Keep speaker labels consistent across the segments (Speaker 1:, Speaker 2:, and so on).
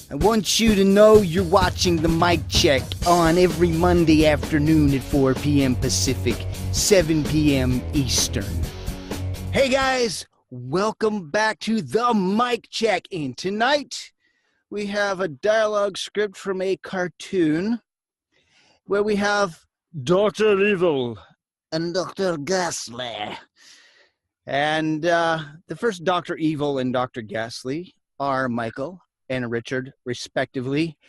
Speaker 1: I want you to know you're watching the Mic Check on every Monday afternoon at 4 p.m. Pacific, 7 p.m. Eastern. Hey guys, welcome back to the Mic Check. And tonight we have a dialogue script from a cartoon where we have Dr. Evil and Dr. Ghastly. And the first Dr. Evil and Dr. Ghastly are Michael and Richard, respectively.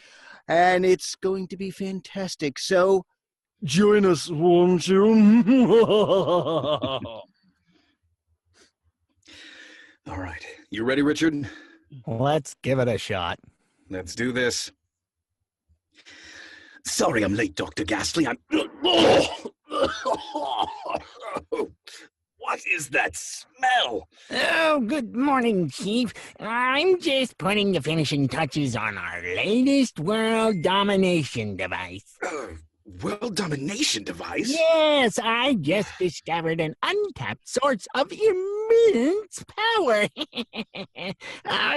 Speaker 1: And it's going to be fantastic. So join us, won't you?
Speaker 2: All right. You ready, Richard?
Speaker 3: Let's give it a shot.
Speaker 2: Let's do this. Sorry I'm late, Dr. Ghastly. What is that smell?
Speaker 3: Oh, good morning, Chief. I'm just putting the finishing touches on our latest world domination device.
Speaker 2: World domination device?
Speaker 3: Yes, I just discovered an untapped source of immense power.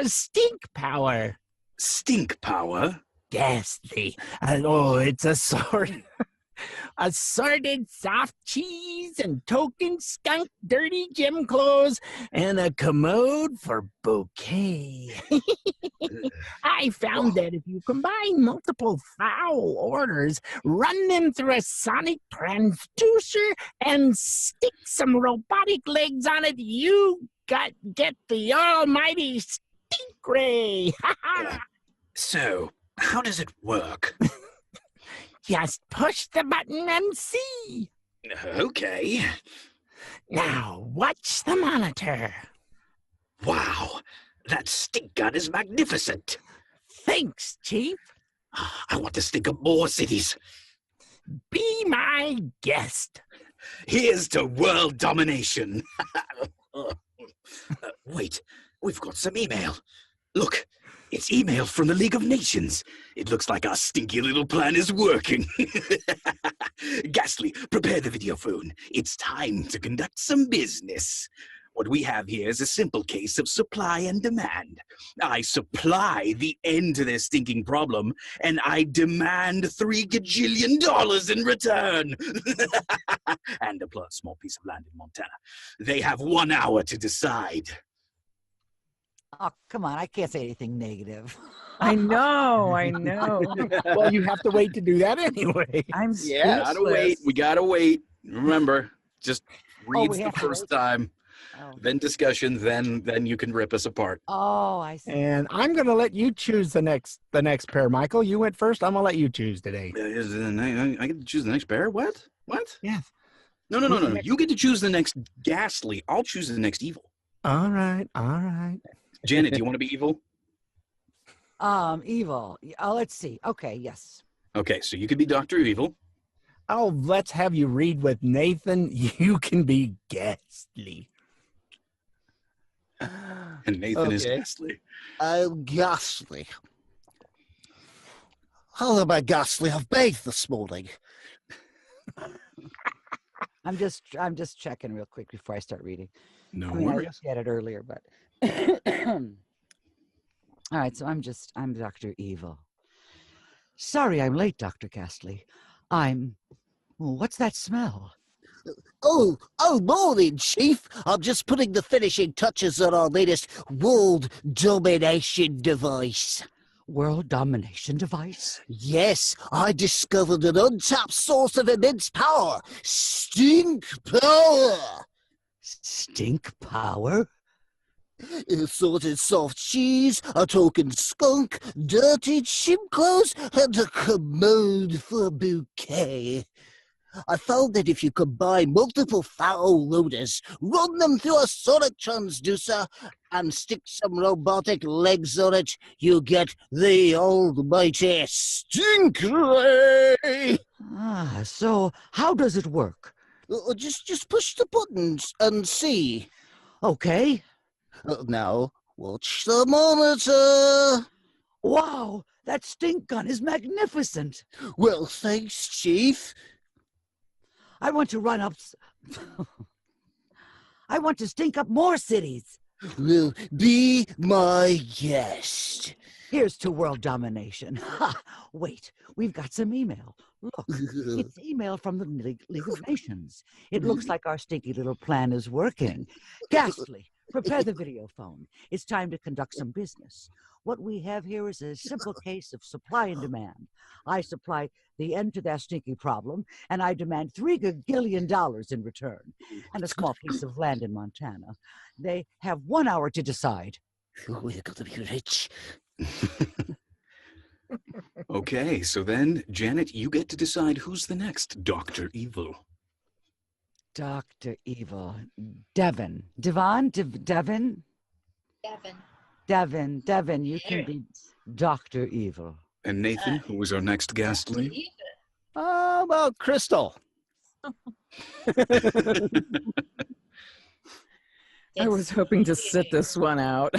Speaker 3: Stink power.
Speaker 2: Stink power?
Speaker 3: Ghastly. It's a sort. Assorted soft cheese and token skunk dirty gym clothes and a commode for bouquet. I found that if you combine multiple foul orders, run them through a sonic transducer, and stick some robotic legs on it, you get the almighty stink ray.
Speaker 2: So, how does it work?
Speaker 3: Just push the button and see.
Speaker 2: Okay.
Speaker 3: Now, watch the monitor.
Speaker 2: Wow, that stink gun is magnificent.
Speaker 3: Thanks, Chief.
Speaker 2: I want to stink up more cities.
Speaker 3: Be my guest.
Speaker 2: Here's to world domination. Wait, we've got some email. Look, it's email from the League of Nations. It looks like our stinky little plan is working. Ghastly, prepare the video phone. It's time to conduct some business. What we have here is a simple case of supply and demand. I supply the end to their stinking problem, and I demand $3 gajillion in return. And a small piece of land in Montana. They have 1 hour to decide.
Speaker 4: Oh, come on. I can't say anything negative.
Speaker 5: I know.
Speaker 3: Well, you have to wait to do that anyway.
Speaker 5: I'm
Speaker 2: Yeah, we gotta wait. Remember, just reads
Speaker 4: we
Speaker 2: the
Speaker 4: have to
Speaker 2: first
Speaker 4: wait?
Speaker 2: time,
Speaker 4: Oh.
Speaker 2: then discussion, then you can rip us apart.
Speaker 4: Oh, I see.
Speaker 3: And I'm going to let you choose the next pair, Michael. You went first. I'm going to let you choose today.
Speaker 2: I get to choose the next bear? What?
Speaker 3: Yes.
Speaker 2: No. You get to choose the next Ghastly. I'll choose the next evil.
Speaker 3: All right.
Speaker 2: Janet, do you want to be evil?
Speaker 4: Evil. Oh, let's see. Okay, yes.
Speaker 2: Okay, so you could be Dr. Evil.
Speaker 3: Oh, let's have you read with Nathan. You can be Ghastly.
Speaker 2: And Nathan is
Speaker 1: Okay.
Speaker 2: Ghastly.
Speaker 1: I'm Ghastly. Hello, my Ghastly. I've bathed this morning.
Speaker 4: I'm just checking real quick before I start reading.
Speaker 2: No
Speaker 4: I mean, I
Speaker 2: worries.
Speaker 4: looked at it earlier, but all right, so I'm Dr. Evil. Sorry I'm late, Dr. Ghastly. What's that smell?
Speaker 1: Oh, morning, Chief. I'm just putting the finishing touches on our latest world domination device.
Speaker 4: World domination device?
Speaker 1: Yes, I discovered an untapped source of immense power. Stink power.
Speaker 4: Stink power?
Speaker 1: Assorted soft cheese, a token skunk, dirty gym clothes, and a commode for a bouquet. I found that if you combine multiple foul loaders, run them through a sonic transducer, and stick some robotic legs on it, you get the almighty stink ray.
Speaker 4: So how does it work?
Speaker 1: Just push the buttons and see.
Speaker 4: Okay.
Speaker 1: Now, watch the monitor.
Speaker 4: Wow, that stink gun is magnificent.
Speaker 1: Well, thanks, Chief.
Speaker 4: I want to run up. I want to stink up more cities.
Speaker 1: Well, be my guest.
Speaker 4: Here's to world domination. Ha! Wait, we've got some email. Look, it's email from the League of Nations. It looks like our stinky little plan is working. Ghastly, prepare the video phone. It's time to conduct some business. What we have here is a simple case of supply and demand. I supply the end to that stinky problem, and I demand $3 gagillion in return, and a small piece of land in Montana. They have 1 hour to decide.
Speaker 1: We're gonna be rich.
Speaker 2: Okay, so then, Janet, you get to decide who's the next Dr. Evil.
Speaker 4: Dr. Evil. Devin. Devon? Devin? Devin, you can be Dr. Evil.
Speaker 2: And Nathan, who was our next ghastly?
Speaker 1: Well, Crystal.
Speaker 5: I was hoping to sit this one out.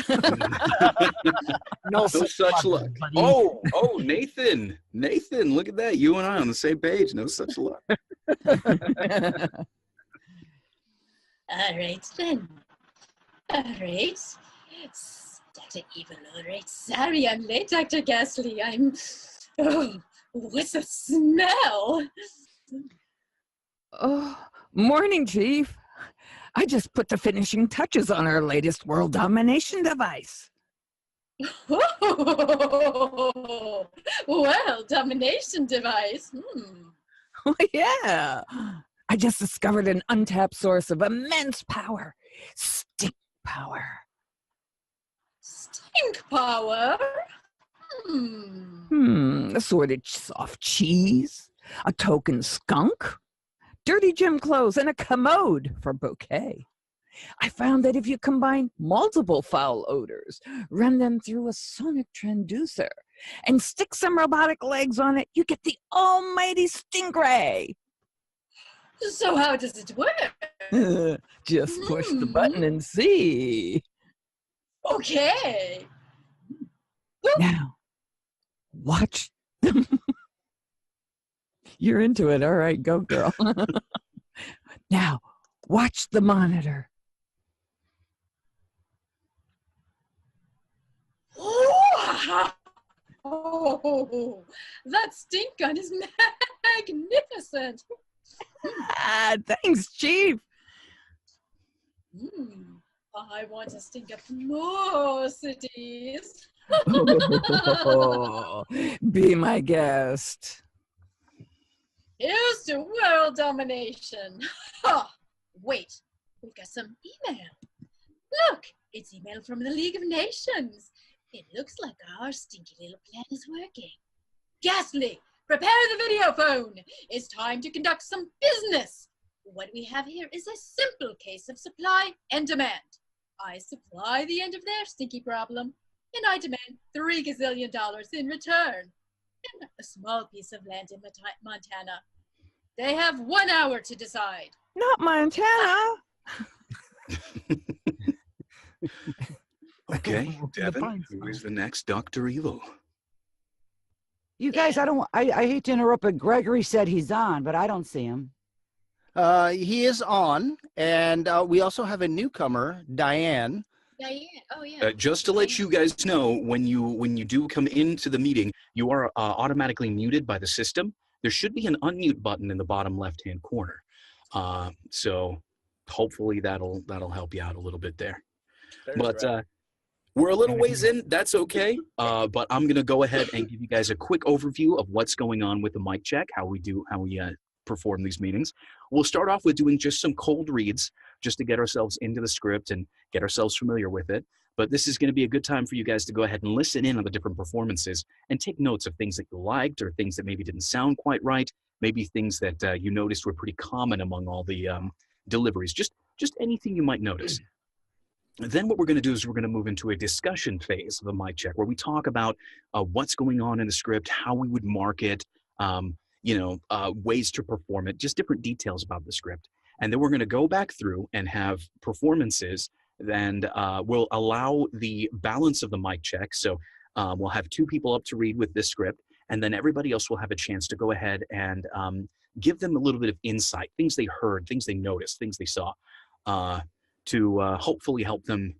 Speaker 1: No
Speaker 2: No such luck.
Speaker 1: buddy.
Speaker 2: Oh, Nathan. Nathan, look at that. You and I on the same page. No such luck.
Speaker 6: All right then. All right. Dr. Evil, all right. Sorry I'm late, Dr. Ghastly. Oh, what's the smell?
Speaker 5: Oh, morning, Chief. I just put the finishing touches on our latest world domination device.
Speaker 6: Oh, well, domination device.
Speaker 5: Oh, yeah. I just discovered an untapped source of immense power. Stink power.
Speaker 6: Stink power?
Speaker 5: Assorted soft cheese, a token skunk, dirty gym clothes, and a commode for bouquet. I found that if you combine multiple foul odors, run them through a sonic transducer, and stick some robotic legs on it, you get the almighty stingray.
Speaker 6: So how does it work?
Speaker 5: Just push the button and see.
Speaker 6: Okay.
Speaker 5: Now, watch. You're into it. All right, go girl. Now, watch the monitor.
Speaker 6: Oh, that stink gun is magnificent.
Speaker 5: Thanks, Chief.
Speaker 6: I want to stink up more cities.
Speaker 5: Oh, be my guest.
Speaker 6: Here's to world domination. Ha! Wait, we've got some email. Look, it's email from the League of Nations. It looks like our stinky little plan is working. Ghastly, prepare the video phone. It's time to conduct some business. What we have here is a simple case of supply and demand. I supply the end of their stinky problem, and I demand $3 gazillion in return, and a small piece of land in Montana. They have 1 hour to decide.
Speaker 5: Not Montana.
Speaker 2: Okay, Devin, who is the next Dr. Evil?
Speaker 4: You guys, I hate to interrupt, but Gregory said he's on, but I don't see him.
Speaker 1: He is on, and we also have a newcomer, Diane.
Speaker 6: Diane, oh yeah.
Speaker 2: Just to let you guys know, when you do come into the meeting, you are automatically muted by the system. There should be an unmute button in the bottom left-hand corner. So hopefully that'll help you out a little bit there. But we're a little ways in. That's okay. But I'm gonna go ahead and give you guys a quick overview of what's going on with the mic check, how we perform these meetings. We'll start off with doing just some cold reads just to get ourselves into the script and get ourselves familiar with it. But this is going to be a good time for you guys to go ahead and listen in on the different performances and take notes of things that you liked or things that maybe didn't sound quite right, maybe things that you noticed were pretty common among all the deliveries, just anything you might notice. Then what we're going to do is we're going to move into a discussion phase of the mic check where we talk about what's going on in the script, how we would mark it, ways to perform it, just different details about the script. And then we're going to go back through and have performances, and we'll allow the balance of the mic check. So we'll have 2 people up to read with this script, and then everybody else will have a chance to go ahead and give them a little bit of insight, things they heard, things they noticed, things they saw, to hopefully help them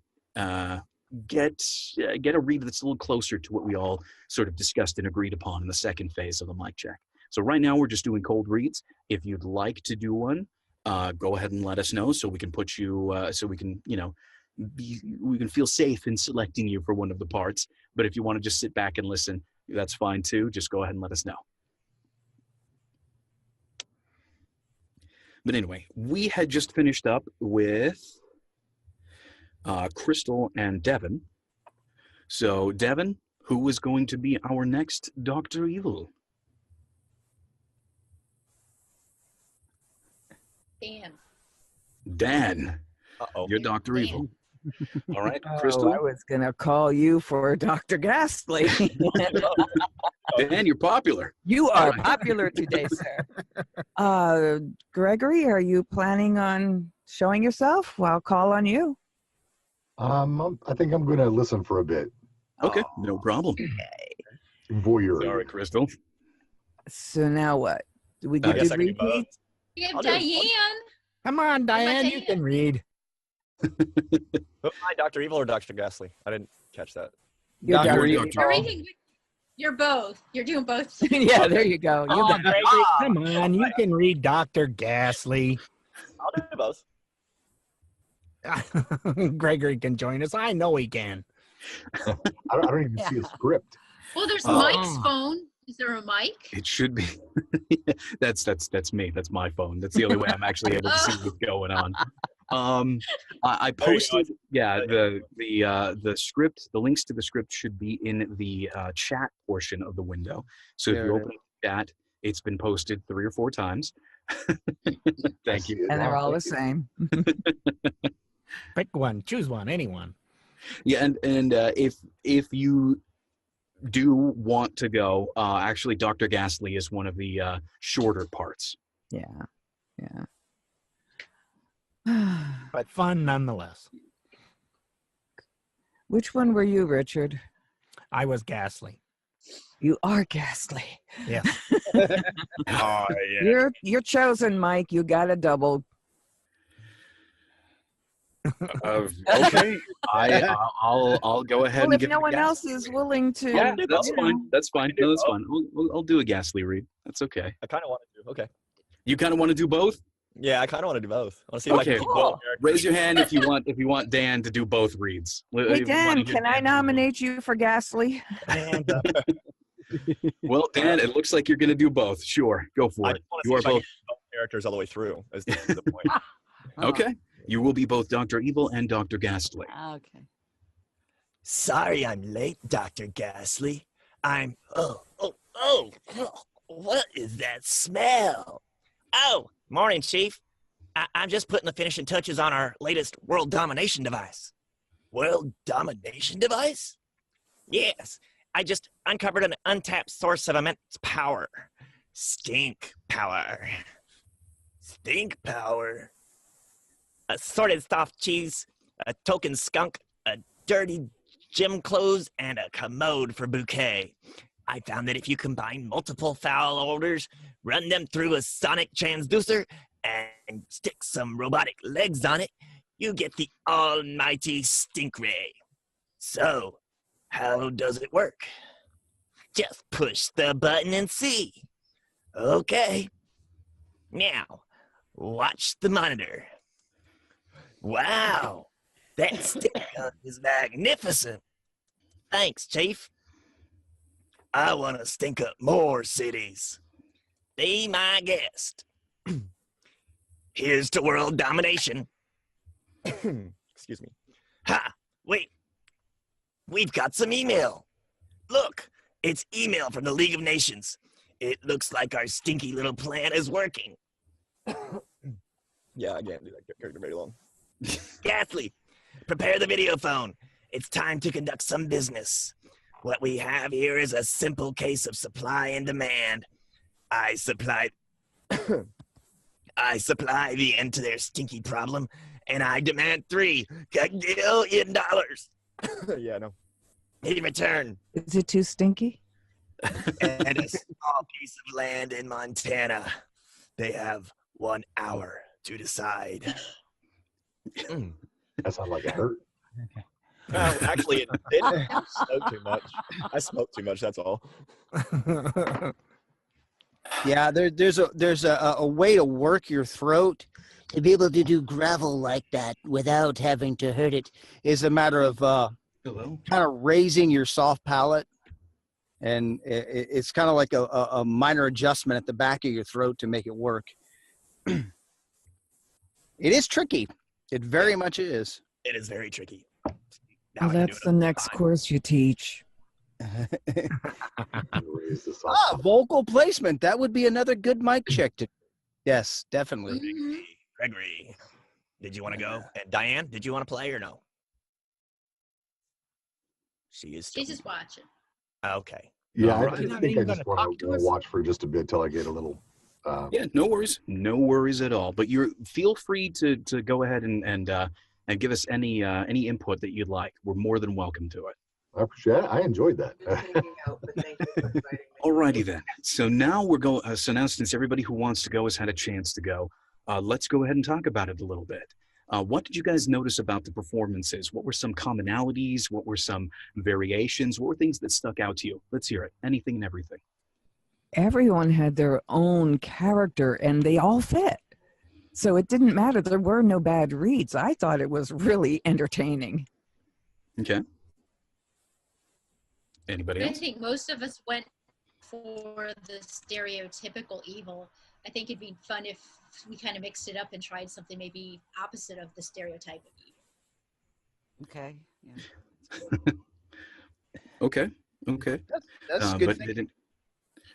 Speaker 2: get a read that's a little closer to what we all sort of discussed and agreed upon in the second phase of the mic check. So right now we're just doing cold reads. If you'd like to do one, go ahead and let us know so we can put you, so we can, we can feel safe in selecting you for one of the parts. But if you want to just sit back and listen, that's fine too. Just go ahead and let us know. But anyway, we had just finished up with Crystal and Devin. So Devin, who is going to be our next Dr. Evil? Dan.
Speaker 7: Uh-oh.
Speaker 2: You're Dr.
Speaker 6: Dan.
Speaker 2: Evil. All right,
Speaker 5: Oh,
Speaker 2: Crystal.
Speaker 5: I was going to call you for Dr. Ghastly.
Speaker 2: Dan, you're popular.
Speaker 5: You are
Speaker 2: Alright.
Speaker 5: popular today, sir. Gregory, are you planning on showing yourself? Well, I'll call on you.
Speaker 8: I think I'm going to listen for a bit.
Speaker 2: Okay, no problem.
Speaker 8: Voyeur.
Speaker 2: Sorry, Crystal.
Speaker 5: So now what? Do we
Speaker 7: I
Speaker 5: get
Speaker 7: guess
Speaker 5: to
Speaker 7: I can do both.
Speaker 5: repeat?
Speaker 6: We have
Speaker 7: I'll do it.
Speaker 6: Diane.
Speaker 3: Come on, Diane, you
Speaker 6: Diane?
Speaker 3: can read.
Speaker 7: Am I Dr. Evil or Dr. Ghastly? I didn't catch that.
Speaker 5: You're
Speaker 3: Dr.
Speaker 5: Dr.
Speaker 3: Evil.
Speaker 6: You're reading. You're both. You're doing both.
Speaker 5: Yeah, there you go. You
Speaker 3: Oh,
Speaker 5: got
Speaker 3: Gregory, come on, you can read Dr. Ghastly.
Speaker 7: I'll do both.
Speaker 3: Gregory can join us. I know he can.
Speaker 8: I don't even see a script.
Speaker 6: Well, there's
Speaker 2: Oh.
Speaker 6: Mike's phone. Is there a mic?
Speaker 2: It should be. That's me. That's my phone. That's the only way I'm actually able to see what's going on. I
Speaker 7: There you go.
Speaker 2: posted. Yeah, the script. The links to the script should be in the chat portion of the window. So if
Speaker 7: There
Speaker 2: you
Speaker 7: it
Speaker 2: open the chat, it's been posted 3 or 4 times. Thank you.
Speaker 5: and they're all the same.
Speaker 3: Pick one, choose one, anyone.
Speaker 2: Yeah, and if you do want to go, actually, Dr. Ghastly is one of the shorter parts.
Speaker 5: Yeah. Yeah.
Speaker 3: But fun nonetheless.
Speaker 5: Which one were you, Richard?
Speaker 3: I was Ghastly.
Speaker 5: You are Ghastly.
Speaker 3: Yes.
Speaker 7: Oh, yeah.
Speaker 5: You're chosen, Mike. You got a double.
Speaker 2: Okay, I'll go ahead
Speaker 5: Well,
Speaker 2: and
Speaker 5: if
Speaker 2: give
Speaker 5: no
Speaker 2: it a
Speaker 5: one
Speaker 2: gas-
Speaker 5: else is willing to.
Speaker 2: Yeah, that's
Speaker 5: you
Speaker 2: fine.
Speaker 5: know.
Speaker 2: That's fine. No, that's fine. I'll do a Ghastly read. That's okay.
Speaker 7: I kind of want to do. Okay.
Speaker 2: You kind of want to do both?
Speaker 7: Yeah, I kind of want to do both. I want to see if I
Speaker 2: Okay.
Speaker 7: can do both.
Speaker 2: Raise your hand if you want Dan to do both reads.
Speaker 5: Hey,
Speaker 2: If you
Speaker 5: Dan,
Speaker 2: wanna get
Speaker 5: can I
Speaker 2: Dan to do
Speaker 5: nominate you for Ghastly?
Speaker 3: And,
Speaker 2: both. Well, Dan, it looks like you're going to do both. Sure, go for
Speaker 7: I
Speaker 2: it.
Speaker 7: just want to
Speaker 2: You
Speaker 7: see
Speaker 2: are
Speaker 7: if I can
Speaker 2: both.
Speaker 7: get both characters all the way through. Is the point.
Speaker 2: Okay. You will be both Dr. Evil and Dr. Ghastly.
Speaker 4: Okay.
Speaker 9: Sorry I'm late, Dr. Ghastly. What is that smell? Oh, morning, Chief. I'm just putting the finishing touches on our latest world domination device. World domination device? Yes. I just uncovered an untapped source of immense power. Stink power. Stink power. Assorted soft cheese, a token skunk, a dirty gym clothes, and a commode for bouquet. I found that if you combine multiple foul odors, run them through a sonic transducer, and stick some robotic legs on it, you get the almighty stink ray. So, how does it work? Just push the button and see. Okay. Now, watch the monitor. Wow, that stick gun is magnificent. Thanks, Chief. I want to stink up more cities. Be my guest. Here's to world domination.
Speaker 7: Excuse me.
Speaker 9: Ha! Wait. We've got some email. Look, it's email from the League of Nations. It looks like our stinky little plan is working.
Speaker 7: Yeah, I can't do that character very long.
Speaker 9: Ghastly, prepare the video phone. It's time to conduct some business. What we have here is a simple case of supply and demand. I supply the end to their stinky problem, and I demand $3 gajillion
Speaker 7: Yeah, no.
Speaker 9: in return,
Speaker 5: Is it too stinky?
Speaker 9: and a small piece of land in Montana. They have 1 hour to decide.
Speaker 8: That sounds like it hurt.
Speaker 7: Actually, it didn't smoke too much. I smoked too much. That's all.
Speaker 1: Yeah, there's a way to work your throat to be able to do gravel like that without having to hurt it. Is a matter of
Speaker 2: Hello.
Speaker 1: kind of raising your soft palate, and it's kind of like a minor adjustment at the back of your throat to make it work. It is tricky. It very much is.
Speaker 9: It is very tricky.
Speaker 5: Well,
Speaker 9: Now I can do
Speaker 5: that's
Speaker 9: it
Speaker 5: the
Speaker 9: all
Speaker 5: next
Speaker 9: time.
Speaker 5: course you teach.
Speaker 8: Raise the soft
Speaker 1: Vocal placement. That would be another good mic check. Yes, definitely.
Speaker 6: Mhm.
Speaker 9: Gregory, did you want to go? And Diane, did you want to play or no? She is still.
Speaker 6: She's just watching.
Speaker 9: Okay.
Speaker 8: Yeah,
Speaker 2: All
Speaker 8: I
Speaker 2: right.
Speaker 8: think
Speaker 3: You're not
Speaker 8: I
Speaker 3: even
Speaker 8: just
Speaker 3: gonna talk
Speaker 8: want
Speaker 3: to
Speaker 8: to
Speaker 3: us?
Speaker 8: watch for just a bit till I get a little.
Speaker 2: Yeah, no worries at all. But feel free to go ahead and give us any input that you'd like. We're more than welcome to it.
Speaker 8: I appreciate it. I enjoyed that.
Speaker 2: Alrighty then. So now we're going. So now, since everybody who wants to go has had a chance to go, let's go ahead and talk about it a little bit. What did you guys notice about the performances? What were some commonalities? What were some variations? What were things that stuck out to you? Let's hear it. Anything and everything.
Speaker 5: Everyone had their own character and they all fit. So it didn't matter. There were no bad reads. I thought it was really entertaining.
Speaker 2: Okay. Anybody
Speaker 6: I
Speaker 2: else?
Speaker 6: think most of us went for the stereotypical evil. I think it'd be fun if we kind of mixed it up and tried something maybe opposite of the stereotype of evil.
Speaker 4: Okay. Yeah.
Speaker 2: Okay.
Speaker 1: That's a good
Speaker 2: But
Speaker 1: thing.
Speaker 2: didn't.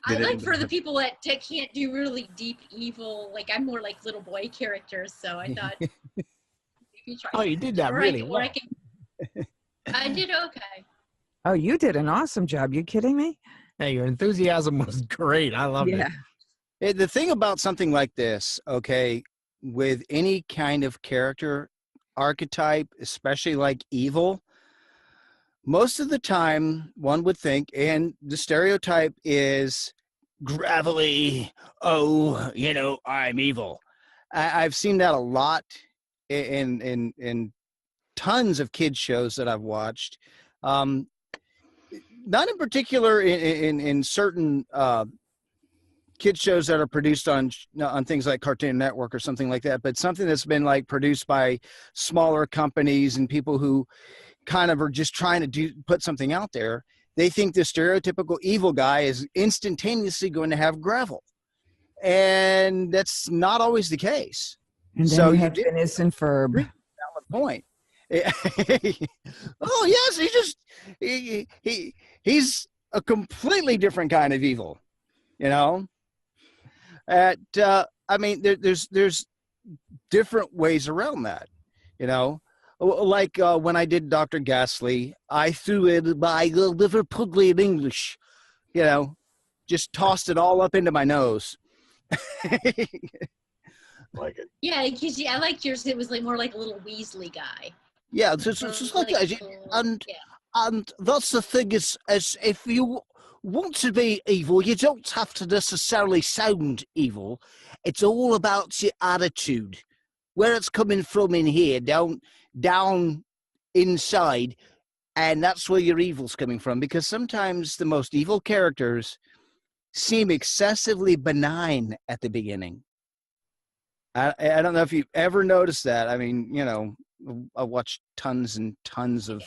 Speaker 6: I
Speaker 2: Did
Speaker 6: like
Speaker 2: anybody
Speaker 6: for the
Speaker 2: have-
Speaker 6: people that can't do really deep evil. Like I'm more like little boy characters, so I thought maybe try.
Speaker 3: Oh, you did that
Speaker 6: or
Speaker 3: really
Speaker 6: or
Speaker 3: well.
Speaker 6: I did okay.
Speaker 5: Oh, you did an awesome job. You kidding me?
Speaker 3: Hey, your enthusiasm was great. I loved it.
Speaker 1: The thing about something like this, okay, with any kind of character archetype, especially like evil, most of the time one would think, and the stereotype is gravelly, oh, I'm evil. I've seen that a lot in tons of kids shows that I've watched. Not in particular in certain kids shows that are produced on things like Cartoon Network or something like that, but something that's been like produced by smaller companies and people who kind of are just trying to put something out there. They think the stereotypical evil guy is instantaneously going to have gravel, and that's not always the case.
Speaker 5: And then
Speaker 1: So
Speaker 5: you
Speaker 1: you
Speaker 5: have
Speaker 1: did-
Speaker 5: Phineas and Ferb.
Speaker 1: Valid point. Oh yes, he's a completely different kind of evil, I mean, there's different ways around that, like when I did Dr. Ghastly, I threw it by the Liverpudlian English, just tossed it all up into my nose.
Speaker 8: Like it.
Speaker 6: Yeah, because I like yours. It was like more like a little Weasley guy.
Speaker 1: Yeah, it's just like that. And
Speaker 6: yeah.
Speaker 1: And that's the thing is if you want to be evil, you don't have to necessarily sound evil. It's all about your attitude, where it's coming from in here, down inside, and that's where your evil's coming from. Because sometimes the most evil characters seem excessively benign at the beginning. I don't know if you've ever noticed that. I mean, I watched tons and tons of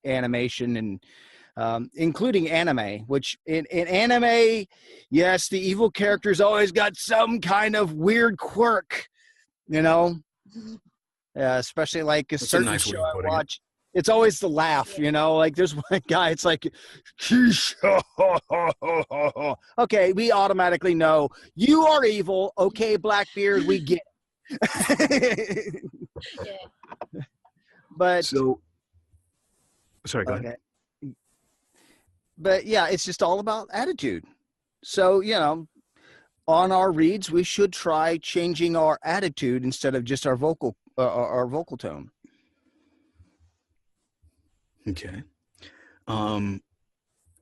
Speaker 1: animation and including anime, which in anime, yes, the evil character's always got some kind of weird quirk, especially like a
Speaker 2: That's a
Speaker 1: certain
Speaker 2: nice way
Speaker 1: show
Speaker 2: of
Speaker 1: I
Speaker 2: putting it.
Speaker 1: watch. It's always the laugh, like there's one guy, it's like, okay, we automatically know you are evil. Okay, Blackbeard, we get it.
Speaker 6: Yeah.
Speaker 1: But
Speaker 2: So, sorry, go ahead.
Speaker 1: okay. But yeah, it's just all about attitude. So, on our reads, we should try changing our attitude instead of just our vocal tone.
Speaker 2: Okay.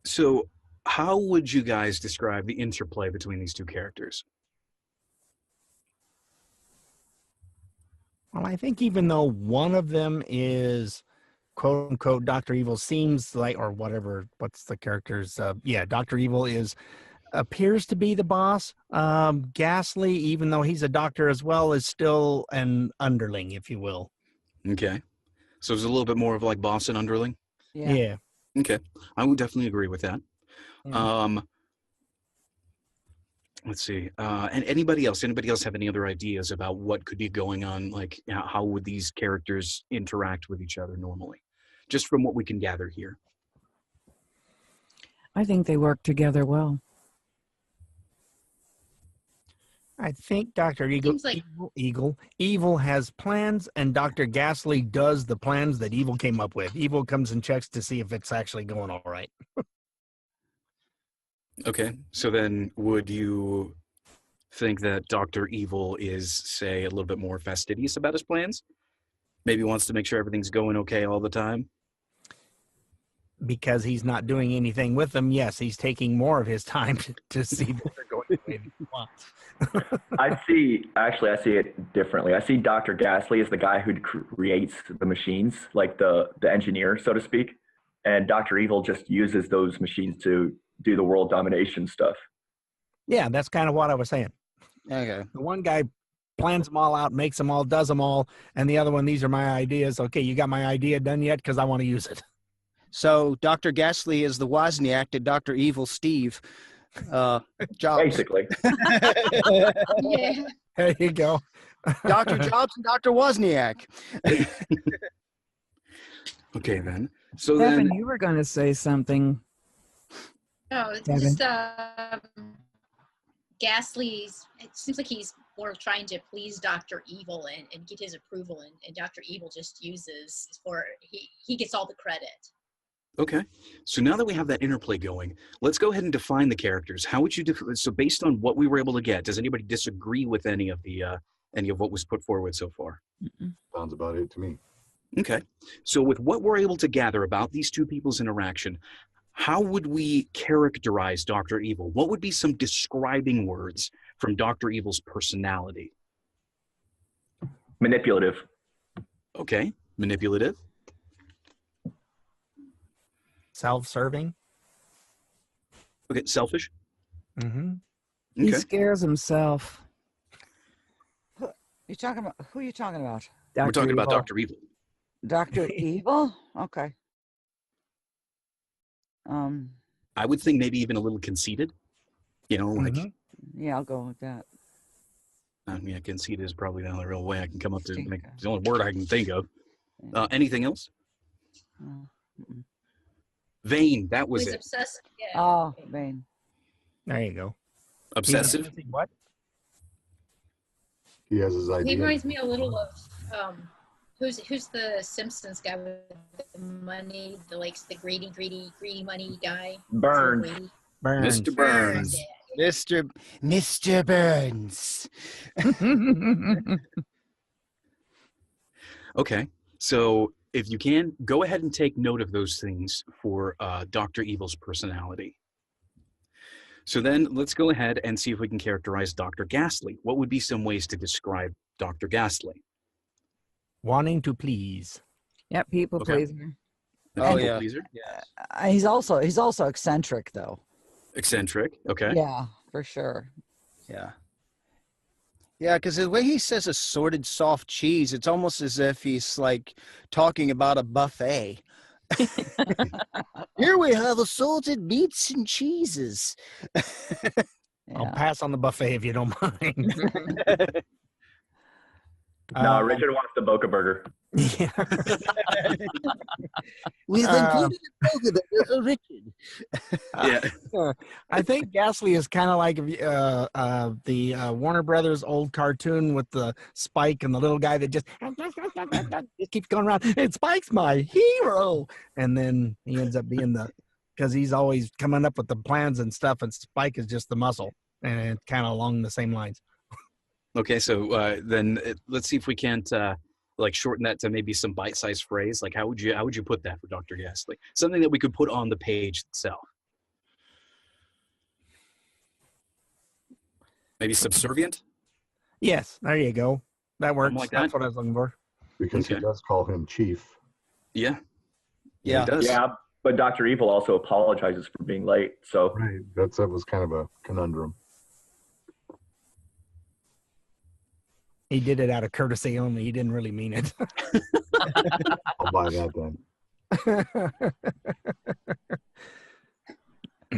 Speaker 2: So how would you guys describe the interplay between these two characters?
Speaker 3: Well, I think even though one of them is quote unquote Dr. Evil seems like, or whatever, what's the character's, Dr. Evil appears to be the boss. Ghastly, even though he's a doctor as well, is still an underling, if you will.
Speaker 2: Okay. So it's a little bit more of like boss and underling?
Speaker 3: Yeah.
Speaker 2: Okay. I would definitely agree with that.
Speaker 3: Yeah.
Speaker 2: Let's see. And anybody else have any other ideas about what could be going on? Like, how would these characters interact with each other normally? Just from what we can gather here.
Speaker 5: I think they work together well.
Speaker 3: I think Dr. Evil has plans, and Dr. Ghastly does the plans that Evil came up with. Evil comes and checks to see if it's actually going all right.
Speaker 2: Okay, so then would you think that Dr. Evil is, say, a little bit more fastidious about his plans? Maybe wants to make sure everything's going okay all the time?
Speaker 3: Because he's not doing anything with them, yes, he's taking more of his time to see that they're going the way he wants.
Speaker 10: I see it differently. I see Dr. Ghastly as the guy who creates the machines, like the engineer, so to speak. And Dr. Evil just uses those machines to do the world domination stuff.
Speaker 3: Yeah, that's kind of what I was saying.
Speaker 1: Okay.
Speaker 3: The one guy plans them all out, makes them all, does them all, and the other one, these are my ideas. Okay, you got my idea done yet? Because I want to use it.
Speaker 1: So Dr. Ghastly is the Wozniak to Dr. Evil Steve. Jobs.
Speaker 10: Basically.
Speaker 6: Yeah.
Speaker 3: There you go.
Speaker 1: Dr. Jobs and Dr. Wozniak.
Speaker 2: Okay, then. So
Speaker 5: Kevin,
Speaker 2: then,
Speaker 5: you were going to say something.
Speaker 6: No, it's
Speaker 5: Kevin?
Speaker 6: just Ghastly's. It seems like he's more trying to please Dr. Evil and get his approval, and Dr. Evil just uses he gets all the credit.
Speaker 2: okay. So now that we have that interplay going, let's go ahead and define the characters. How would you so based on what we were able to get, does anybody disagree with any of what was put forward so far?
Speaker 8: Sounds about it to me.
Speaker 2: Okay. So with what we're able to gather about these two people's interaction, how would we characterize Dr. Evil? What would be some describing words from Dr. Evil's personality?
Speaker 10: Manipulative.
Speaker 2: Okay. Manipulative.
Speaker 3: Self-serving.
Speaker 2: Okay. Selfish.
Speaker 3: Mm-hmm.
Speaker 5: He
Speaker 2: Okay.
Speaker 5: scares himself.
Speaker 4: Who you talking about?
Speaker 2: We're talking about
Speaker 5: Evil.
Speaker 2: Dr. Evil.
Speaker 4: Dr. Evil? Okay.
Speaker 2: I would think maybe even a little conceited. Like,
Speaker 4: Yeah, I'll go with that.
Speaker 2: yeah, conceited is probably the only real way I can come up to
Speaker 4: Stinker.
Speaker 2: it's the only word I can think of. Anything else?
Speaker 4: Mm-mm.
Speaker 2: Vain, that was
Speaker 6: He's
Speaker 2: it.
Speaker 6: obsessive. Yeah.
Speaker 4: Oh, vain.
Speaker 3: There you go.
Speaker 2: Obsessive?
Speaker 3: What?
Speaker 8: He has his
Speaker 6: He
Speaker 8: idea.
Speaker 6: reminds me a little of who's the Simpsons guy with the money, the greedy money guy.
Speaker 10: Burns.
Speaker 6: Greedy.
Speaker 3: Burns.
Speaker 2: Mr. Burns.
Speaker 6: Yeah.
Speaker 1: Mr. Burns.
Speaker 2: Okay, so if you can, go ahead and take note of those things for Dr. Evil's personality. So then let's go ahead and see if we can characterize Dr. Ghastly. What would be some ways to describe Dr. Ghastly?
Speaker 3: Wanting to please.
Speaker 5: Yeah, people
Speaker 2: Okay.
Speaker 5: pleaser.
Speaker 2: A
Speaker 1: Oh,
Speaker 2: people
Speaker 1: yeah.
Speaker 2: pleaser?
Speaker 4: He's also eccentric though.
Speaker 2: Eccentric, okay.
Speaker 4: Yeah, for sure.
Speaker 1: Yeah. Yeah, because the way he says assorted soft cheese, it's almost as if he's like talking about a buffet. Here we have assorted meats and cheeses.
Speaker 3: I'll
Speaker 4: Yeah.
Speaker 3: pass on the buffet if you don't mind.
Speaker 10: No, Richard wants the Boca Burger.
Speaker 3: Yeah.
Speaker 1: We've included a Richard.
Speaker 2: Yeah.
Speaker 3: I think Ghastly is kind of like the Warner Brothers old cartoon with the Spike and the little guy that just keeps going around. And Spike's my hero, and then he ends up being because he's always coming up with the plans and stuff, and Spike is just the muscle, and it's kind of along the same lines.
Speaker 2: Okay, so then let's see if we can't like shorten that to maybe some bite-sized phrase. Like how would you put that for Dr. Ghastly? Something that we could put on the page itself. Maybe subservient?
Speaker 3: Yes, there you go. That works.
Speaker 2: like
Speaker 3: That's
Speaker 2: that.
Speaker 3: what I was looking for.
Speaker 8: Because
Speaker 2: Okay.
Speaker 8: he does call him chief.
Speaker 2: Yeah.
Speaker 1: Yeah.
Speaker 2: He does.
Speaker 10: Yeah, but Dr. Evil also apologizes for being late. So
Speaker 8: Right. That was kind of a conundrum.
Speaker 3: He did it out of courtesy only. He didn't really mean it.
Speaker 8: I'll buy that then.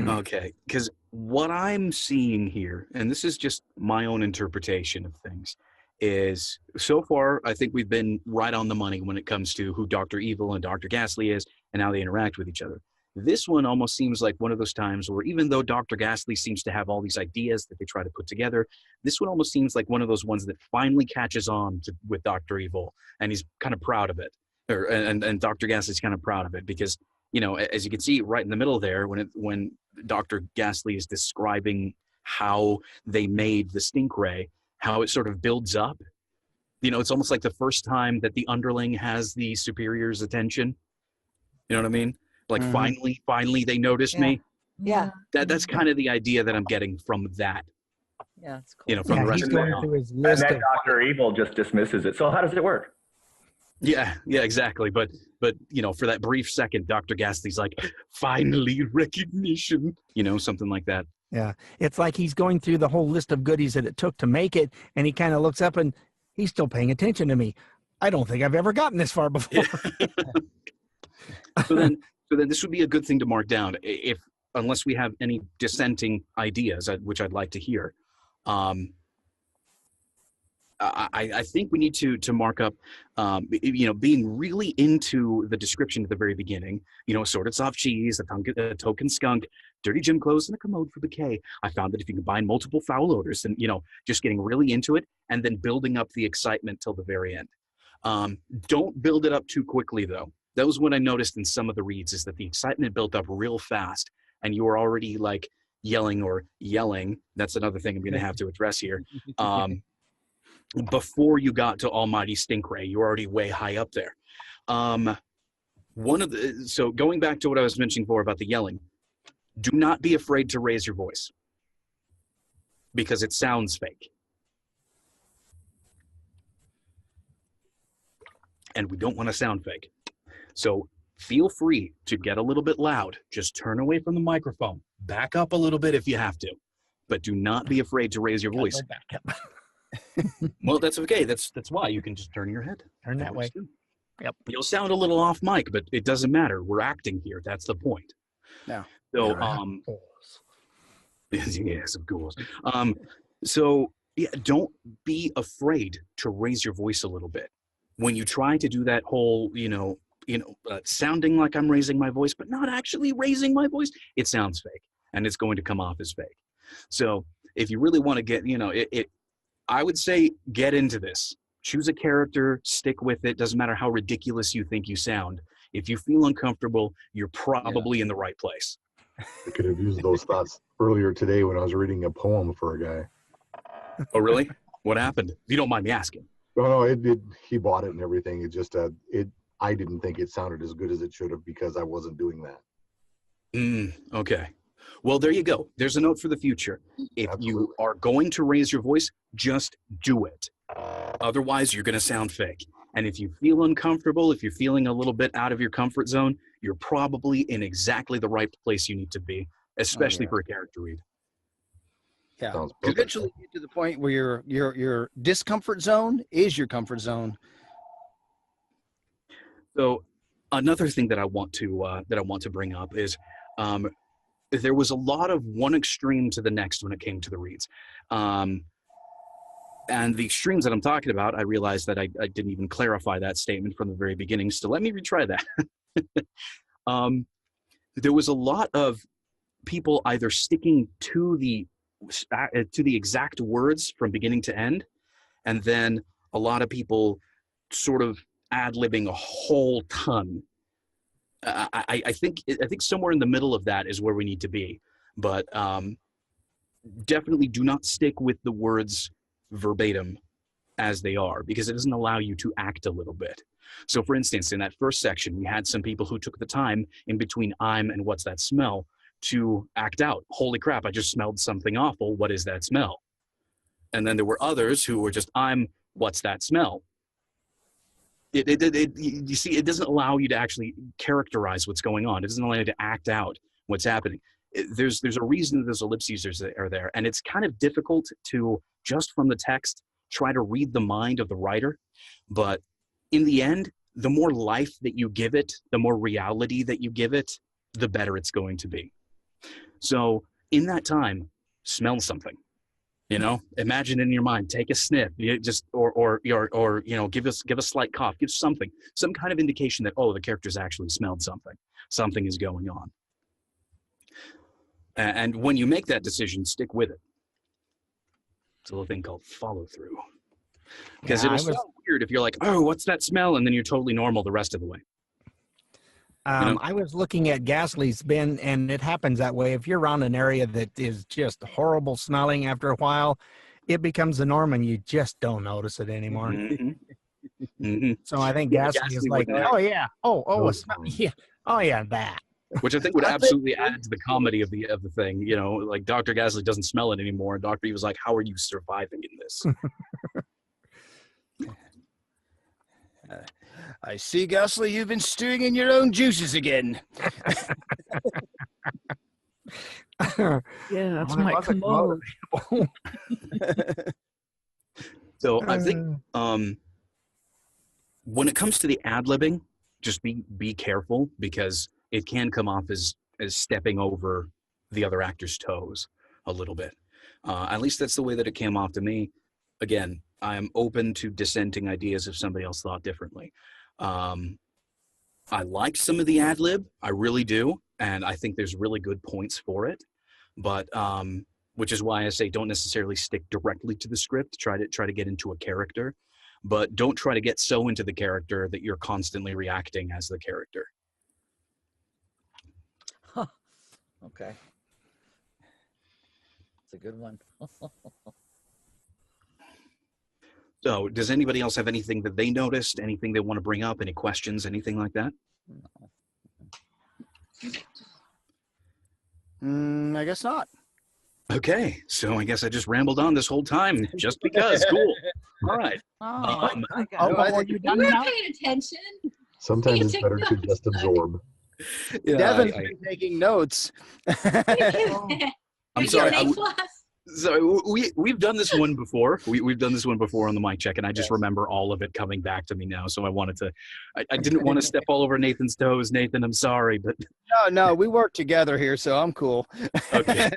Speaker 2: Okay, because what I'm seeing here, and this is just my own interpretation of things, is so far I think we've been right on the money when it comes to who Dr. Evil and Dr. Ghastly is and how they interact with each other. This one almost seems like one of those times where even though Dr. Ghastly seems to have all these ideas that they try to put together, this one almost seems like one of those ones that finally catches on with Dr. Evil, and he's kind of proud of it. And Dr. Ghastly's kind of proud of it because, you know, as you can see right in the middle there, when Dr. Ghastly is describing how they made the stink ray, how it sort of builds up. You know, it's almost like the first time that the underling has the superior's attention. You know what I mean? Like finally they noticed me.
Speaker 4: Yeah.
Speaker 2: That's kind of the idea that I'm getting from that.
Speaker 4: Yeah, it's cool.
Speaker 2: You know, from the rest
Speaker 3: he's
Speaker 2: of
Speaker 3: going
Speaker 2: it.
Speaker 3: through his
Speaker 10: and
Speaker 3: list
Speaker 10: then
Speaker 3: of
Speaker 10: Dr. Evil just dismisses it. So how does it work?
Speaker 2: Yeah, exactly. But you know, for that brief second, Dr. Ghastly's like, finally recognition. You know, something like that.
Speaker 3: Yeah, it's like he's going through the whole list of goodies that it took to make it, and he kind of looks up and he's still paying attention to me. I don't think I've ever gotten this far before.
Speaker 2: So then this would be a good thing to mark down, unless we have any dissenting ideas, which I'd like to hear. I think we need to mark up, you know, being really into the description at the very beginning. You know, assorted soft cheese, a token skunk, dirty gym clothes, and a commode for bouquet. I found that if you combine multiple foul odors, then, you know, just getting really into it and then building up the excitement till the very end. Don't build it up too quickly, though. That was what I noticed in some of the reads, is that the excitement built up real fast and you were already like yelling. That's another thing I'm going to have to address here. Before you got to Almighty Stink Ray, you're already way high up there. So going back to what I was mentioning before about the yelling, do not be afraid to raise your voice because it sounds fake. And we don't want to sound fake. So feel free to get a little bit loud. Just turn away from the microphone. Back up a little bit if you have to. But do not be afraid to raise your voice. Well, that's okay. That's why you can just turn your head.
Speaker 3: Turn that way.
Speaker 2: Yep. You'll sound a little off mic, but it doesn't matter. We're acting here. That's the point.
Speaker 1: Yeah.
Speaker 2: So, yes, of course. So yeah, don't be afraid to raise your voice a little bit. When you try to do that whole, sounding like I'm raising my voice, but not actually raising my voice, it sounds fake, and it's going to come off as fake. So if you really want to get, I would say get into this. Choose a character, stick with it. Doesn't matter how ridiculous you think you sound. If you feel uncomfortable, you're probably in the right place.
Speaker 8: I could have used those thoughts earlier today when I was reading a poem for a guy.
Speaker 2: Oh, really? What happened? If you don't mind me asking.
Speaker 8: No, he bought it and everything. It just, I didn't think it sounded as good as it should have because I wasn't doing that.
Speaker 2: Okay. Well, there you go. There's a note for the future. If you are going to raise your voice, just do it. Otherwise, you're going to sound fake. And if you feel uncomfortable, if you're feeling a little bit out of your comfort zone, you're probably in exactly the right place you need to be, especially for a character read.
Speaker 1: Yeah. Eventually you get to the point where your discomfort zone is your comfort zone.
Speaker 2: So another thing that I want to bring up is there was a lot of one extreme to the next when it came to the reads. And the extremes that I'm talking about, I realized that I didn't even clarify that statement from the very beginning. So let me retry that. There was a lot of people either sticking to the exact words from beginning to end, and then a lot of people sort of ad-libbing a whole ton. I think somewhere in the middle of that is where we need to be. But definitely do not stick with the words verbatim as they are, because it doesn't allow you to act a little bit. So for instance, in that first section, we had some people who took the time in between I'm and what's that smell to act out. Holy crap, I just smelled something awful. What is that smell? And then there were others who were just I'm, what's that smell? You see, it doesn't allow you to actually characterize what's going on. It doesn't allow you to act out what's happening. There's a reason that those ellipses are there, and it's kind of difficult to, just from the text, try to read the mind of the writer. But in the end, the more life that you give it, the more reality that you give it, the better it's going to be. So in that time, smell something. You know, imagine in your mind, take a sniff, or give a slight cough, give something, some kind of indication that, oh, the character's actually smelled something. Something is going on. And when you make that decision, stick with it. It's a little thing called follow through. Because it'll sound weird if you're like, oh, what's that smell? And then you're totally normal the rest of the way.
Speaker 3: I was looking at Ghastly's bin, and it happens that way. If you're around an area that is just horrible smelling, after a while, it becomes the norm, and you just don't notice it anymore.
Speaker 2: Mm-hmm. Mm-hmm.
Speaker 3: So I think Ghastly is like, oh yeah, a smell, yeah, oh yeah, that.
Speaker 2: Which I think would absolutely add to the comedy of the thing. You know, like Dr. Ghastly doesn't smell it anymore, and Dr. Evil's like, how are you surviving in this?
Speaker 1: I see, Ghastly, you've been stewing in your own juices again.
Speaker 5: Yeah, that's my commode.
Speaker 2: So I think when it comes to the ad-libbing, just be careful, because it can come off as stepping over the other actor's toes a little bit. At least that's the way that it came off to me. Again, I am open to dissenting ideas if somebody else thought differently. I like some of the ad-lib, I really do, and I think there's really good points for it. But which is why I say don't necessarily stick directly to the script. Try to get into a character, but don't try to get so into the character that you're constantly reacting as the character.
Speaker 4: Huh. Okay. It's a good one.
Speaker 2: So does anybody else have anything that they noticed, anything they want to bring up, any questions, anything like that?
Speaker 1: I guess not.
Speaker 2: Okay, so I guess I just rambled on this whole time just because. Cool. All right.
Speaker 6: You were paying attention.
Speaker 8: Sometimes it's better to just absorb.
Speaker 2: Yeah,
Speaker 1: Devin's been taking notes.
Speaker 2: I'm sorry. So we've done this one before. We've done this one before on the mic check, and I just remember all of it coming back to me now. So I wanted to. I didn't want to step all over Nathan's toes, Nathan. I'm sorry, but
Speaker 1: no, we work together here, so I'm cool.
Speaker 2: Okay.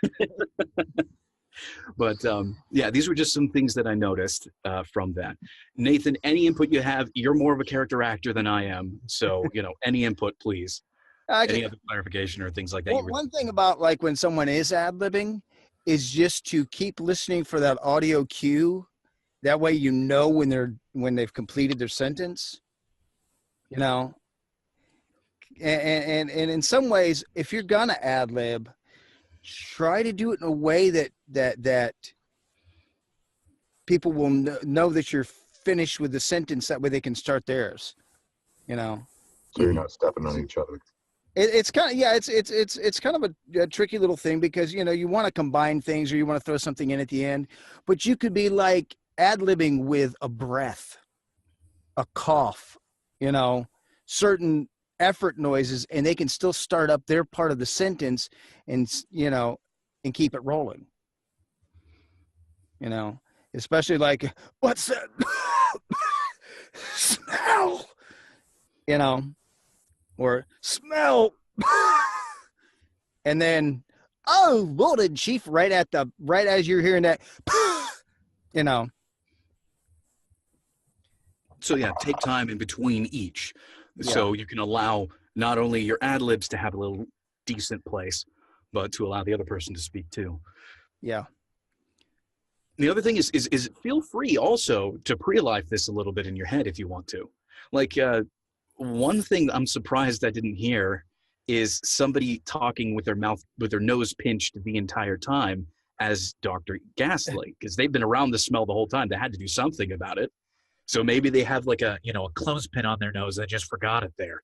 Speaker 2: But yeah, these were just some things that I noticed from that. Nathan, any input you have? You're more of a character actor than I am, so any input, please. Any other clarification or things like that?
Speaker 1: Well, one thing about like when someone is ad-libbing is just to keep listening for that audio cue. That way, when they've completed their sentence. And in some ways, if you're gonna ad-lib, try to do it in a way that people will know that you're finished with the sentence. That way they can start theirs.
Speaker 8: So you're not stepping on each other.
Speaker 1: It's kind of, it's kind of a tricky little thing, because you want to combine things, or you want to throw something in at the end, but you could be like ad-libbing with a breath, a cough, certain effort noises, and they can still start up their part of the sentence and keep it rolling. Especially like, what's that smell? Or smell, and then, oh, morning, Chief, right as you're hearing that,
Speaker 2: So yeah, take time in between each, so you can allow not only your ad-libs to have a little decent place, but to allow the other person to speak too.
Speaker 1: Yeah.
Speaker 2: The other thing is feel free also to pre-life this a little bit in your head if you want to. Like, one thing I'm surprised I didn't hear is somebody talking with their nose pinched the entire time as Dr. Ghastly, because they've been around the smell the whole time. They had to do something about it. So maybe they have like a clothespin on their nose and just forgot it there.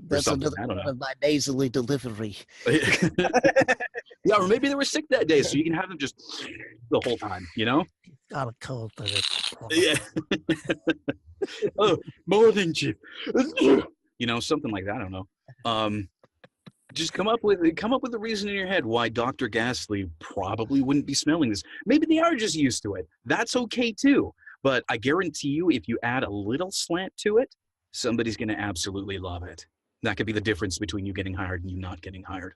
Speaker 1: That's another one of my nasally delivery.
Speaker 2: Yeah, or maybe they were sick that day, so you can have them just the whole time,
Speaker 3: Got a cold.
Speaker 2: Yeah. Oh, morning, Chief. You know, something like that. I don't know. Just come up with a reason in your head why Dr. Ghastly probably wouldn't be smelling this. Maybe they are just used to it. That's okay too. But I guarantee you, if you add a little slant to it, somebody's going to absolutely love it. That could be the difference between you getting hired and you not getting hired.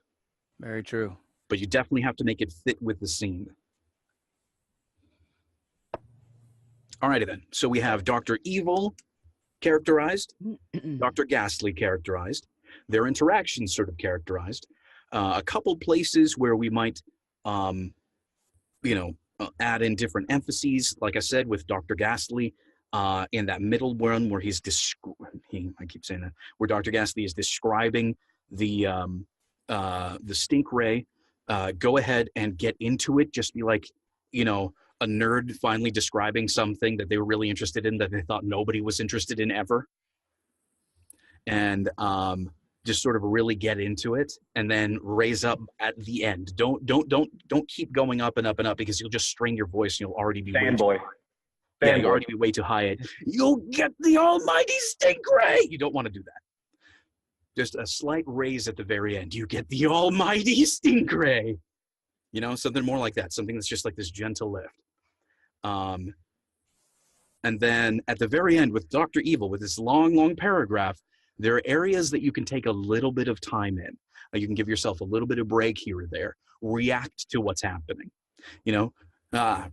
Speaker 1: Very true.
Speaker 2: But you definitely have to make it fit with the scene. Alrighty then. So we have Dr. Evil characterized, Dr. Ghastly characterized, their interactions sort of characterized, a couple places where we might, add in different emphases. Like I said, with Dr. Ghastly, in that middle one where he's where Dr. Ghastly is describing the stink ray. Go ahead and get into it. Just be like, a nerd finally describing something that they were really interested in that they thought nobody was interested in ever. And just sort of really get into it and then raise up at the end. Don't keep going up and up and up, because you'll just strain your voice and you'll already be
Speaker 10: fanboy.
Speaker 2: Yeah, you'll already be way too high. You'll get the almighty stink ray. You don't want to do that. Just a slight raise at the very end. You get the almighty stink ray. Something more like that. Something that's just like this gentle lift. And then at the very end with Dr. Evil, with this long paragraph, there are areas that you can take a little bit of time in. You can give yourself a little bit of break here or there. React to what's happening.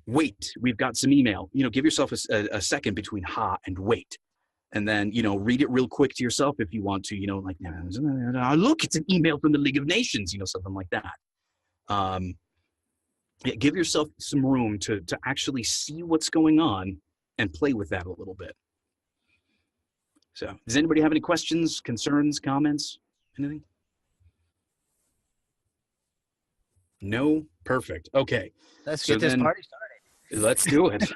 Speaker 2: Wait, we've got some email. Give yourself a second between ha and wait. And then, read it real quick to yourself if you want to, like, look, it's an email from the League of Nations, something like that. Give yourself some room to actually see what's going on and play with that a little bit. So, does anybody have any questions, concerns, comments, anything? No? Perfect. Okay.
Speaker 1: Let's get this party started.
Speaker 2: Let's do it.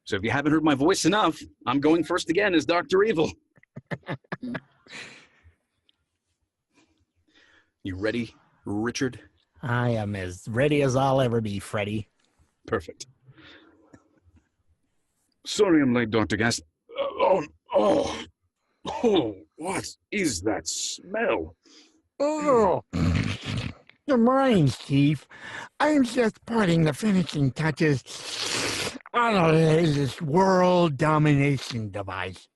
Speaker 2: So if you haven't heard my voice enough, I'm going first again as Dr. Evil. You ready, Richard?
Speaker 3: I am as ready as I'll ever be, Freddy.
Speaker 2: Perfect. Sorry I'm late, Dr. Gas. What is that smell?
Speaker 3: Oh, good morning, Chief. I'm just putting the finishing touches on our latest world domination device.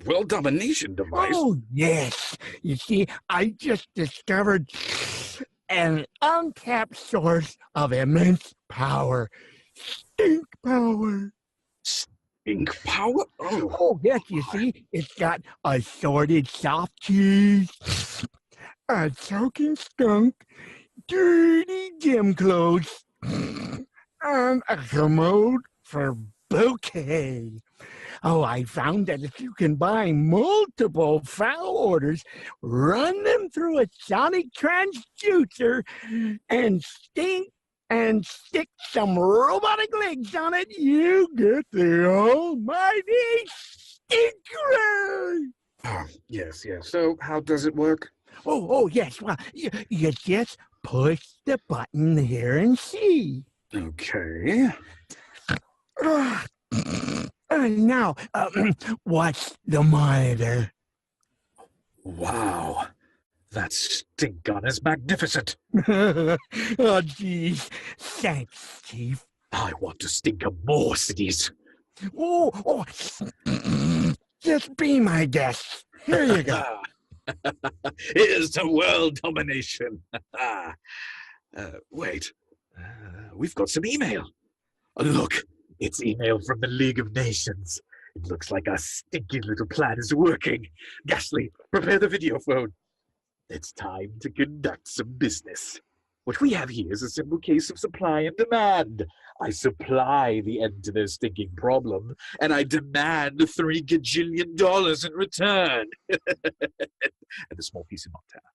Speaker 2: World domination device?
Speaker 3: Oh, yes. You see, I just discovered an untapped source of immense power. Stink power.
Speaker 2: Stink power?
Speaker 3: Oh, yes, you see, it's got assorted soft cheese, a choking skunk, dirty gym clothes, and a commode for bouquet. Oh, I found that if you can buy multiple foul orders, run them through a sonic transducer, and stick some robotic legs on it, you get the almighty stink ray.
Speaker 2: Yes. So how does it work?
Speaker 3: Oh, yes. Well, you just push the button here and see.
Speaker 2: Okay.
Speaker 3: Now, watch the monitor.
Speaker 2: Wow. That stink gun is magnificent.
Speaker 3: Oh, geez. Thanks, Chief.
Speaker 2: I want to stink up more cities.
Speaker 3: Oh. Just be my guest. Here you go.
Speaker 2: Here's to world domination. Wait. We've got some email. Look, it's email from the League of Nations. It looks like our stinky little plan is working. Ghastly, prepare the video phone. It's time to conduct some business. What we have here is a simple case of supply and demand. I supply the end to their stinking problem, and I demand $3 gajillion in return. And a small piece of Montana.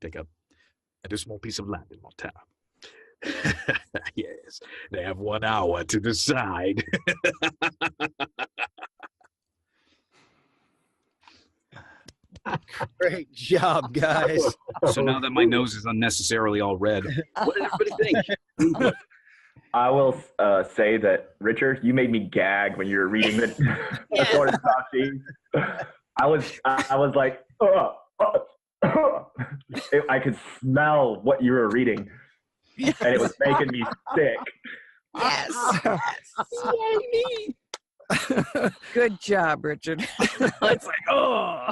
Speaker 2: Take up. And a small piece of land in Montana. Yes, they have 1 hour to decide.
Speaker 1: Great job, guys.
Speaker 2: So now that my nose is unnecessarily all red, what did everybody think?
Speaker 10: I will say that, Richard, you made me gag when you were reading the Assorted Soft Cheese. I was like, I could smell what you were reading, and it was making me sick.
Speaker 5: Yes. Good job, Richard.
Speaker 3: It's like, oh.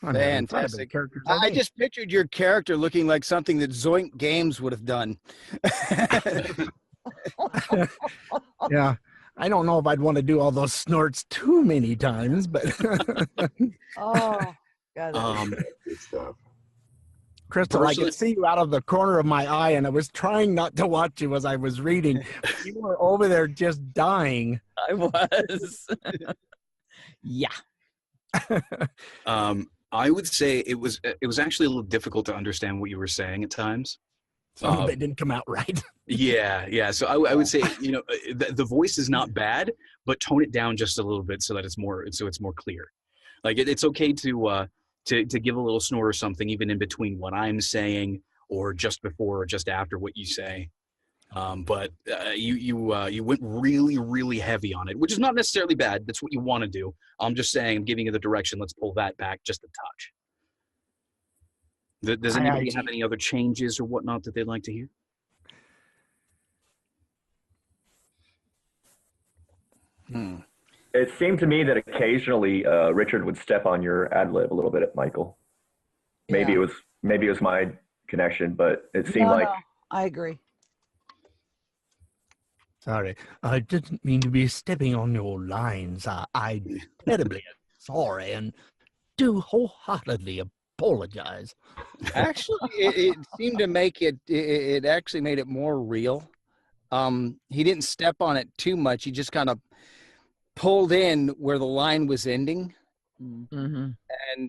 Speaker 1: Fantastic. I just pictured your character looking like something that Zoink Games would have done.
Speaker 3: Yeah. I don't know if I'd want to do all those snorts too many times, but
Speaker 4: Oh, God.
Speaker 8: Good stuff.
Speaker 3: Crystal, I could see you out of the corner of my eye, and I was trying not to watch you as I was reading. You were over there just dying.
Speaker 5: I was.
Speaker 3: Yeah.
Speaker 2: I would say it was actually a little difficult to understand what you were saying at times.
Speaker 3: Some of it didn't come out right.
Speaker 2: Yeah. So I would say, the voice is not bad, but tone it down just a little bit so that it's more clear. Like it's okay to give a little snore or something, even in between what I'm saying or just before or just after what you say. But you went really, really heavy on it, which is not necessarily bad. That's what you want to do. I'm just saying, I'm giving you the direction. Let's pull that back just a touch. Does anybody have any other changes or whatnot that they'd like to hear?
Speaker 10: It seemed to me that occasionally Richard would step on your ad lib a little bit, Michael. Maybe it was my connection, but it seemed like.
Speaker 4: No, I agree.
Speaker 3: Sorry, I didn't mean to be stepping on your lines. I'm terribly sorry and do wholeheartedly apologize.
Speaker 1: Actually, it seemed to make it actually made it more real. He didn't step on it too much. He just kind of pulled in where the line was ending,
Speaker 5: Mm-hmm.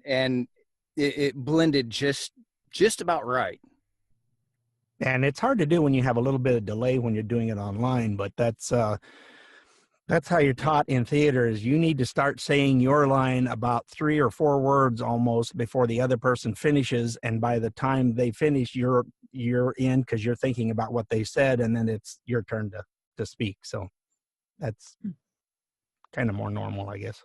Speaker 1: and it blended just about right.
Speaker 3: And it's hard to do when you have a little bit of delay when you're doing it online, but that's how you're taught in theater is you need to start saying your line about 3 or 4 words almost before the other person finishes. And by the time they finish, you're in because you're thinking about what they said, and then it's your turn to speak. So that's kind of more normal, I guess.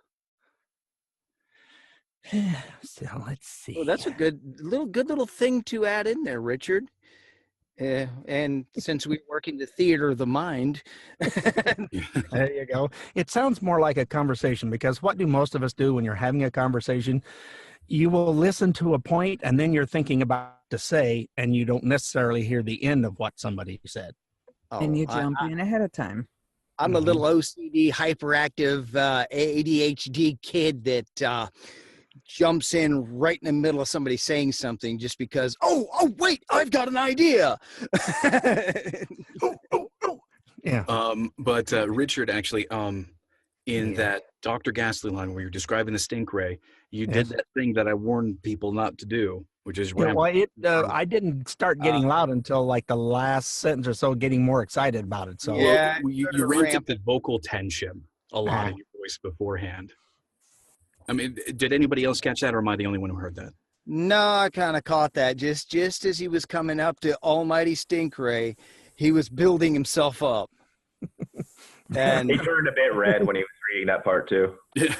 Speaker 3: So let's see.
Speaker 1: Well, that's a good little thing to add in there, Richard. And since we work in the theater of the mind,
Speaker 3: there you go. It sounds more like a conversation, because what do most of us do when you're having a conversation? You will listen to a point and then you're thinking about to say, and you don't necessarily hear the end of what somebody said.
Speaker 5: And you jump in ahead of time.
Speaker 1: I'm a little OCD, hyperactive, ADHD kid that jumps in right in the middle of somebody saying something just because, oh, wait, I've got an idea.
Speaker 3: Yeah.
Speaker 2: But Richard, actually, in that Dr. Ghastly line where you're describing the stink ray, you did that thing that I warned people not to do, which is
Speaker 3: I didn't start getting loud until like the last sentence or so, getting more excited about it. So
Speaker 2: you ramped up the vocal tension a lot in your voice beforehand. I mean, did anybody else catch that, or am I the only one who heard that?
Speaker 1: No, I kind of caught that. Just as he was coming up to Almighty Stink Ray, he was building himself up. And
Speaker 10: he turned a bit red when he was reading that part too.
Speaker 3: It's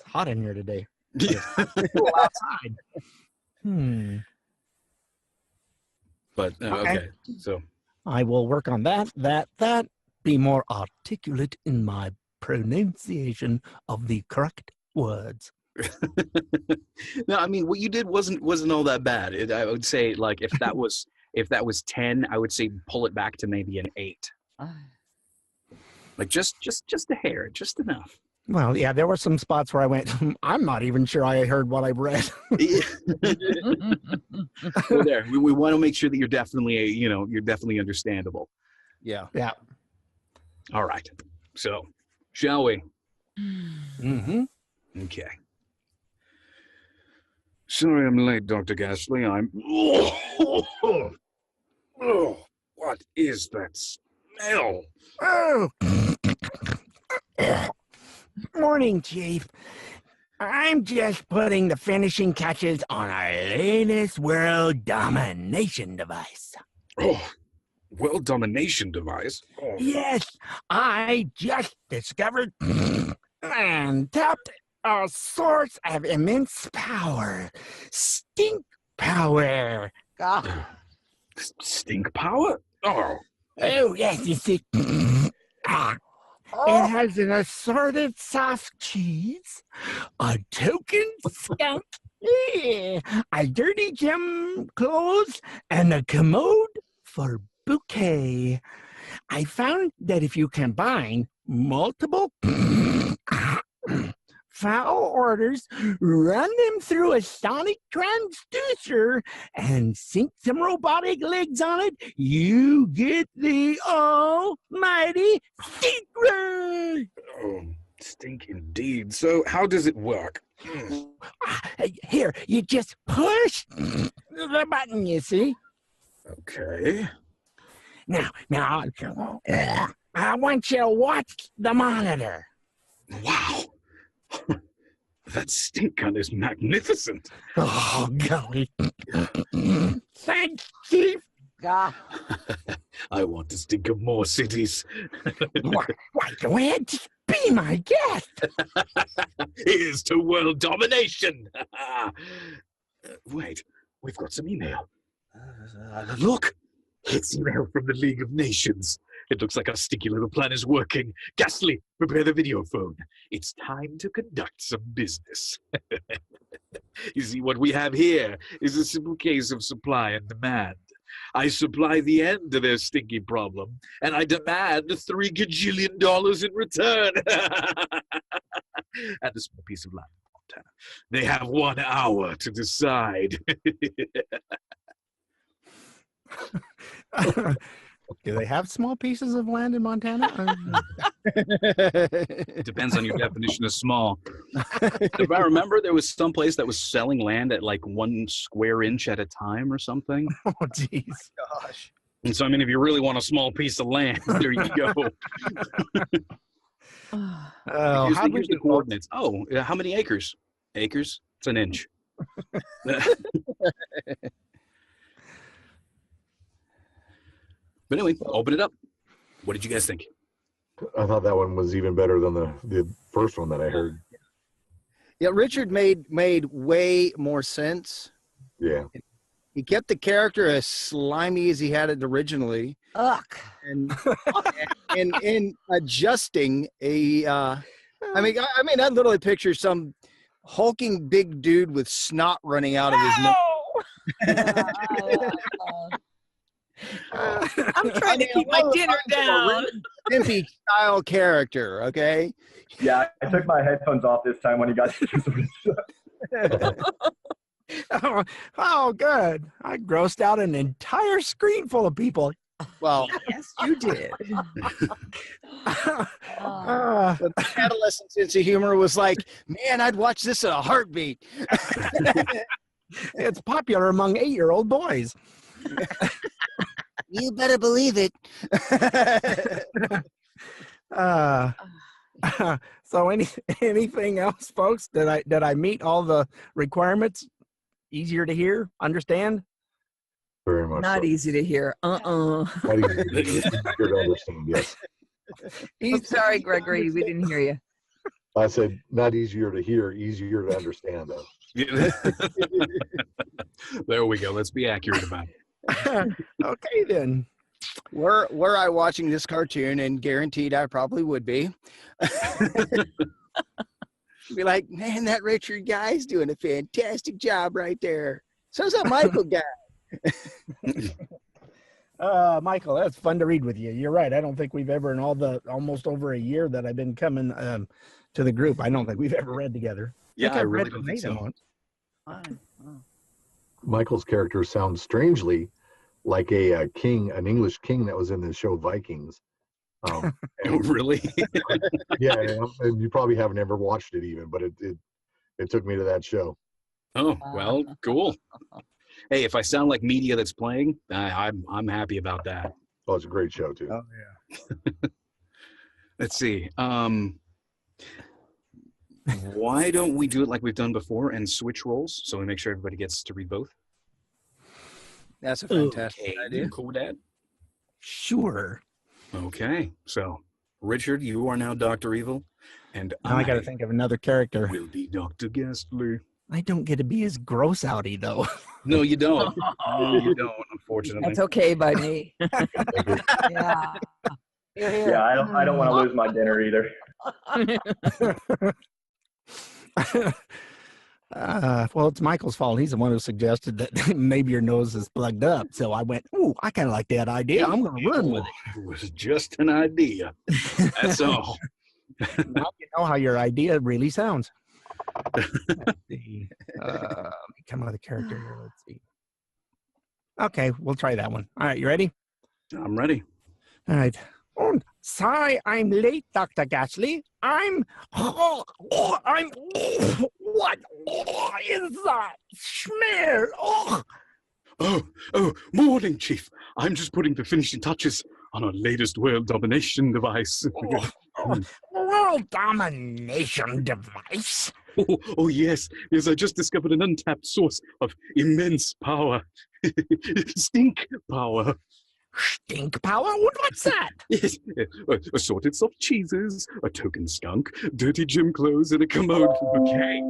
Speaker 3: hot in here today. Cool outside.
Speaker 2: But okay, so
Speaker 3: I will work on that. Be more articulate in my pronunciation of the correct words.
Speaker 2: No, I mean, what you did wasn't all that bad. I would say, like, if that was 10, I would say pull it back to maybe an 8. Like just a hair, just enough.
Speaker 3: Well, yeah, there were some spots where I went, I'm not even sure I heard what I read.
Speaker 2: Well, there, we want to make sure that you're definitely understandable.
Speaker 1: Yeah.
Speaker 2: All right. So, shall we?
Speaker 3: Mm-hmm.
Speaker 2: Okay. Sorry I'm late, Dr. Ghastly. What is that smell?
Speaker 3: Oh. Morning, Chief. I'm just putting the finishing touches on our latest world domination device.
Speaker 2: Oh, world domination device? Oh.
Speaker 3: Yes, I just discovered and tapped a source of immense power. Stink power.
Speaker 4: Ah,
Speaker 2: Stink power? Oh.
Speaker 3: Oh, yes, you see. It has an assorted soft cheese, a token skunk, a dirty gem clothes, and a commode for bouquet. I found that if you combine multiple foul orders, run them through a sonic transducer, and sink some robotic legs on it, you get the almighty secret.
Speaker 2: Oh, stink indeed. So how does it work?
Speaker 3: Here, you just push the button, you see?
Speaker 2: Okay.
Speaker 3: Now, I want you to watch the monitor.
Speaker 2: Wow. That stink gun is magnificent.
Speaker 3: Oh, golly. Thanks, Chief.
Speaker 4: ah.
Speaker 2: I want to stink of more cities.
Speaker 3: Why, go ahead, just be my guest.
Speaker 2: Here's to world domination. Wait, we've got some email. Look, it's email from the League of Nations. It looks like our stinky little plan is working. Ghastly, prepare the video phone. It's time to conduct some business. You see, what we have here is a simple case of supply and demand. I supply the end to their stinky problem, and I demand $3 gajillion in return. And a small piece of land in Montana. They have 1 hour to decide.
Speaker 1: Do they have small pieces of land in Montana?
Speaker 11: Depends on your definition of small. If I remember, there was some place that was selling land at like 1 square inch at a time or something.
Speaker 1: Oh, jeez.
Speaker 8: Gosh.
Speaker 11: And so, I mean, if you really want a small piece of land, there you go.
Speaker 1: Oh,
Speaker 11: Here's the coordinates. Oh, how many acres? Acres? It's an inch. But anyway, open it up. What did you guys think?
Speaker 8: I thought that one was even better than the first one that I heard.
Speaker 1: Yeah, Richard made way more sense.
Speaker 8: Yeah.
Speaker 1: He kept the character as slimy as he had it originally,
Speaker 4: Ugh.
Speaker 1: and in adjusting a. I mean, I literally picture some hulking big dude with snot running out of his nose.
Speaker 5: I'm trying to keep my dinner down.
Speaker 1: Wimpy style character, okay?
Speaker 10: Yeah, I took my headphones off this time when he got to some of this.
Speaker 3: Oh, good. I grossed out an entire screen full of people.
Speaker 1: Well,
Speaker 5: Yes, you did.
Speaker 1: the adolescent sense of humor was like, man, I'd watch this in a heartbeat.
Speaker 3: It's popular among 8-year-old boys.
Speaker 1: You better believe it.
Speaker 3: So anything else, folks? Did I meet all the requirements? Easier to hear, understand?
Speaker 8: Very much.
Speaker 5: Not
Speaker 8: so.
Speaker 5: easy to hear.
Speaker 8: Not easy to understand, yes.
Speaker 5: I'm sorry, Gregory, we didn't hear you.
Speaker 8: I said not easier to hear, easier to understand, though.
Speaker 11: There we go. Let's be accurate about it.
Speaker 3: Okay, then.
Speaker 1: Were I watching this cartoon, and guaranteed I probably would be, be like, man, that Richard guy's doing a fantastic job right there. So's that Michael guy.
Speaker 3: Michael, that's fun to read with you. You're right. I don't think we've ever, in all the almost over a year that I've been coming to the group, I don't think we've ever read together.
Speaker 11: Yeah, I really
Speaker 3: read
Speaker 11: don't think
Speaker 3: Nathan
Speaker 11: so.
Speaker 3: once.
Speaker 8: Michael's character sounds strangely like a king, an English king that was in the show Vikings.
Speaker 11: Oh, really?
Speaker 8: Yeah, and you probably haven't ever watched it even, but it took me to that show.
Speaker 11: Oh, well, cool. Hey, if I sound like media that's playing, I'm happy about that.
Speaker 8: Oh, it's a great show too.
Speaker 1: Oh yeah.
Speaker 11: Let's see. Why don't we do it like we've done before and switch roles so we make sure everybody gets to read both?
Speaker 1: That's a fantastic idea.
Speaker 11: You cool with that?
Speaker 3: Sure.
Speaker 11: Okay, so Richard, you are now Dr. Evil, and
Speaker 3: Now I got to think of another character.
Speaker 11: will be Dr. Ghastly.
Speaker 3: I don't get to be as gross outy though.
Speaker 11: No, you don't. No, you don't, unfortunately.
Speaker 5: That's okay by me. Yeah.
Speaker 10: Yeah, I don't want to lose my dinner either.
Speaker 3: Well, it's Michael's fault. He's the one who suggested that maybe your nose is plugged up. So I went, ooh, I kind of like that idea. I'm going to run with it.
Speaker 11: It was just an idea. That's all.
Speaker 3: Now you know how your idea really sounds. Let's see. Let me come out of the character here. Let's see. Okay, we'll try that one. All right, you ready?
Speaker 11: I'm ready.
Speaker 3: All right. Oh, sorry, I'm late, Dr. Ghastly. What is that smell?
Speaker 11: Oh, morning, Chief. I'm just putting the finishing touches on our latest world domination device.
Speaker 3: World domination device?
Speaker 11: Oh, yes. Yes, I just discovered an untapped source of immense power. Stink power.
Speaker 3: Stink power? What's that?
Speaker 11: Yes, assorted soft cheeses, a token skunk, dirty gym clothes, and a commode bouquet.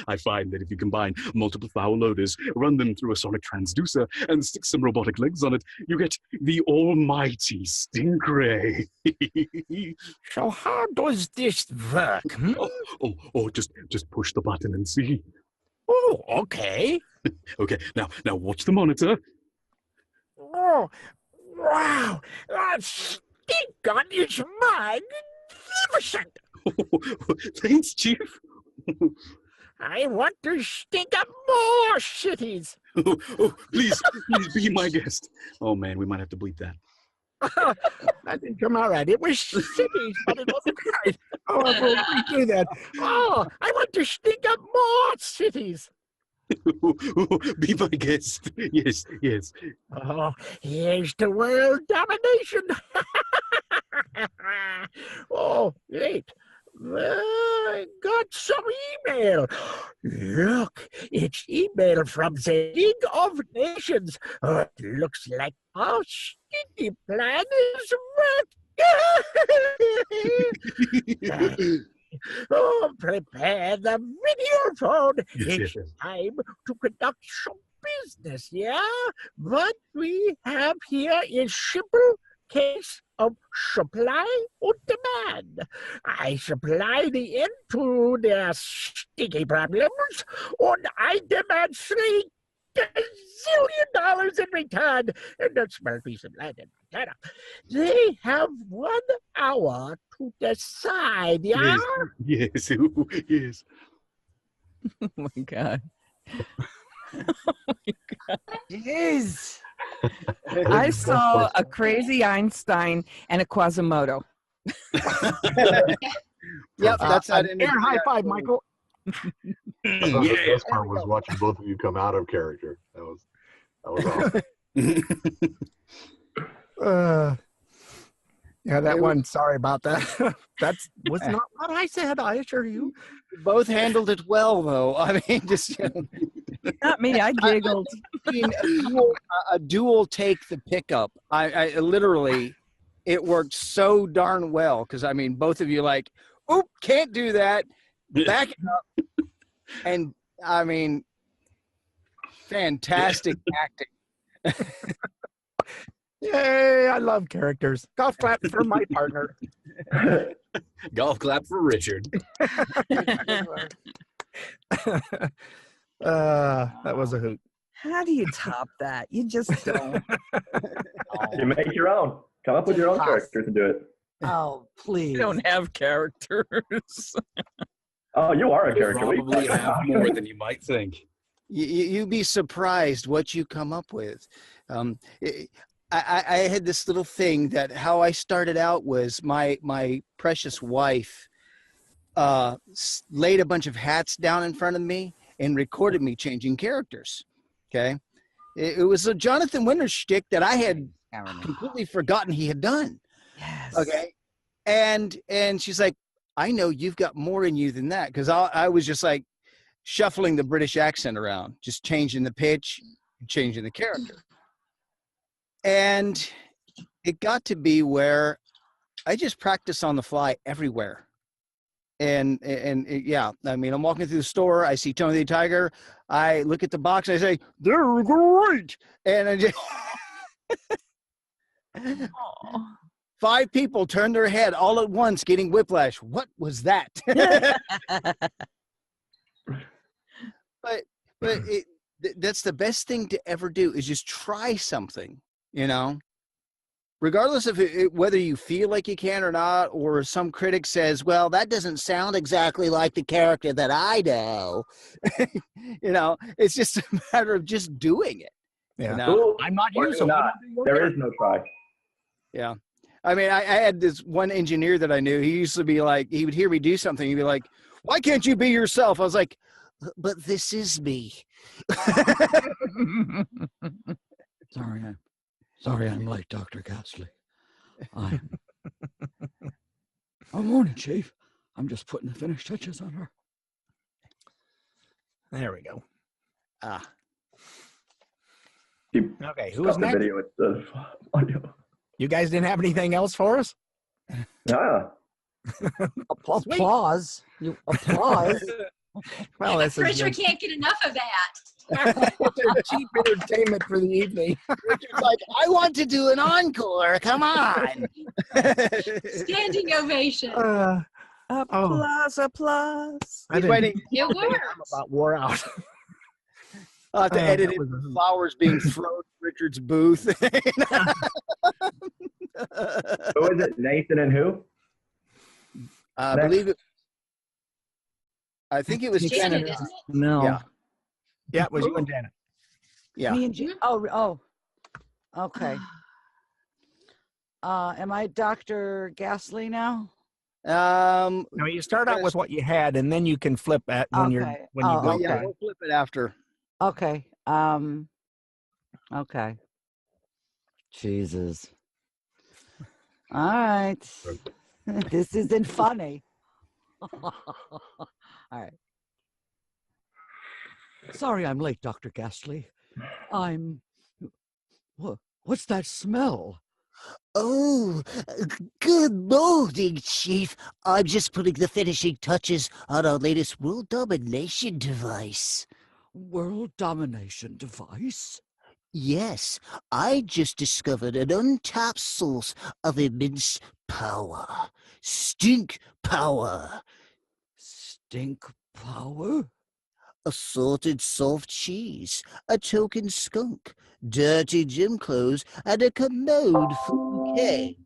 Speaker 11: I find that if you combine multiple foul odors, run them through a sonic transducer, and stick some robotic legs on it, you get the almighty Stinkray.
Speaker 3: So how does this work?
Speaker 11: Just push the button and see.
Speaker 3: Oh, okay.
Speaker 11: Okay, now watch the monitor.
Speaker 3: Oh, wow. That stink gun is magnificent.
Speaker 11: Thanks, Chief.
Speaker 3: I want to stink up more cities.
Speaker 11: Please be my guest. Oh, man, we might have to bleep that.
Speaker 3: That didn't come out right. It was cities, but it wasn't right. Oh, we'll redo that. Oh, I want to stink up more cities.
Speaker 11: Be my guest. Yes.
Speaker 3: Oh, here's the world domination. Oh, wait. I got some email. Look, it's email from the League of Nations. Oh, it looks like our stinky plan is working. Oh, prepare the video phone. It's time to conduct some business, yeah? What we have here is simple case of supply and demand. I supply the end to their sticky problems, and I demand $3 gazillion in return. And that small piece of land in Montana. They have 1 hour to decide, yeah?
Speaker 11: Yes.
Speaker 5: Oh my God.
Speaker 4: Jeez.
Speaker 5: I saw a crazy Einstein and a Quasimodo.
Speaker 1: Yep, that's that.
Speaker 3: Air high five, Michael.
Speaker 8: The best part was watching both of you come out of character. That was
Speaker 3: awesome. Yeah, that one. Sorry about that. That's was not what I said. I assure you.
Speaker 1: Both handled it well, though. I mean, just
Speaker 5: Not me. I giggled.
Speaker 1: A dual take the pickup. I literally, it worked so darn well because I mean, both of you like, oop, can't do that. Back it up. And I mean, fantastic acting.
Speaker 3: Yay! I love characters. Golf clap for my partner.
Speaker 11: Golf clap for Richard.
Speaker 3: That was a hoot.
Speaker 5: How do you top that? You just don't.
Speaker 10: You make your own. Come up with your own characters and do it.
Speaker 4: Oh, please.
Speaker 5: You don't have characters.
Speaker 10: Oh, you are a character.
Speaker 11: Probably have more than you might think.
Speaker 1: You'd be surprised what you come up with. I had this little thing that how I started out was my precious wife laid a bunch of hats down in front of me and recorded me changing characters. Okay. It was a Jonathan Winters shtick that I had completely forgotten he had done.
Speaker 4: Yes.
Speaker 1: Okay. And she's like, I know you've got more in you than that, because I was just like shuffling the British accent around, just changing the pitch, changing the character. And it got to be where I just practice on the fly everywhere. And yeah, I mean, I'm walking through the store, I see Tony the Tiger, I look at the box, I say, they're great. And I just 5 people turned their head all at once, getting whiplash. What was that? but that's the best thing to ever do, is just try something, you know, regardless of whether you feel like you can or not, or some critic says, well, that doesn't sound exactly like the character that I know. You know, it's just a matter of just doing it.
Speaker 3: Yeah.
Speaker 1: You know?
Speaker 3: I'm not you, so
Speaker 10: not. There is no try.
Speaker 1: Yeah. I mean, I had this one engineer that I knew. He used to be like, he would hear me do something. He'd be like, why can't you be yourself? I was like, but this is me.
Speaker 4: Sorry, I'm late, Dr. Ghastly. Oh, morning, Chief. I'm just putting the finish touches on her.
Speaker 3: There we go.
Speaker 10: Okay,
Speaker 3: who was next?
Speaker 10: Video instead of audio.
Speaker 3: You guys didn't have anything else for us?
Speaker 10: Yeah.
Speaker 4: Applause. You applause.
Speaker 3: Well, this is
Speaker 6: Richard can't get enough of that.
Speaker 3: cheap entertainment for the evening.
Speaker 1: Richard's like, I want to do an encore. Come on.
Speaker 6: Standing ovation.
Speaker 5: Applause, applause.
Speaker 1: He's waiting.
Speaker 6: It
Speaker 3: I'm
Speaker 6: works.
Speaker 3: about wore out.
Speaker 1: I'll have to edit it with flowers being thrown in Richard's booth.
Speaker 10: Who is it? Nathan and who?
Speaker 1: I believe it. I think it was
Speaker 6: Janet,
Speaker 1: Janet.
Speaker 6: isn't it?
Speaker 5: No.
Speaker 1: Yeah.
Speaker 3: Yeah, it was you and Janet.
Speaker 1: Yeah.
Speaker 4: Me and Jim. Oh, okay. Am I Dr. Ghastly now?
Speaker 3: No, you start out with what you had, and then you can flip at when you
Speaker 4: Okay.
Speaker 3: go.
Speaker 4: Oh,
Speaker 1: Yeah,
Speaker 4: okay.
Speaker 1: we'll flip it after.
Speaker 4: Okay. Okay. Jesus. All right. This isn't funny. All right. Sorry I'm late, Dr. Ghastly. What's that smell?
Speaker 12: Oh, good morning, Chief. I'm just putting the finishing touches on our latest world domination device.
Speaker 4: World domination device?
Speaker 12: Yes, I just discovered an untapped source of immense power. Stink power.
Speaker 4: Stink power?
Speaker 12: Assorted soft cheese, a token skunk, dirty gym clothes, and a commode for bouquet.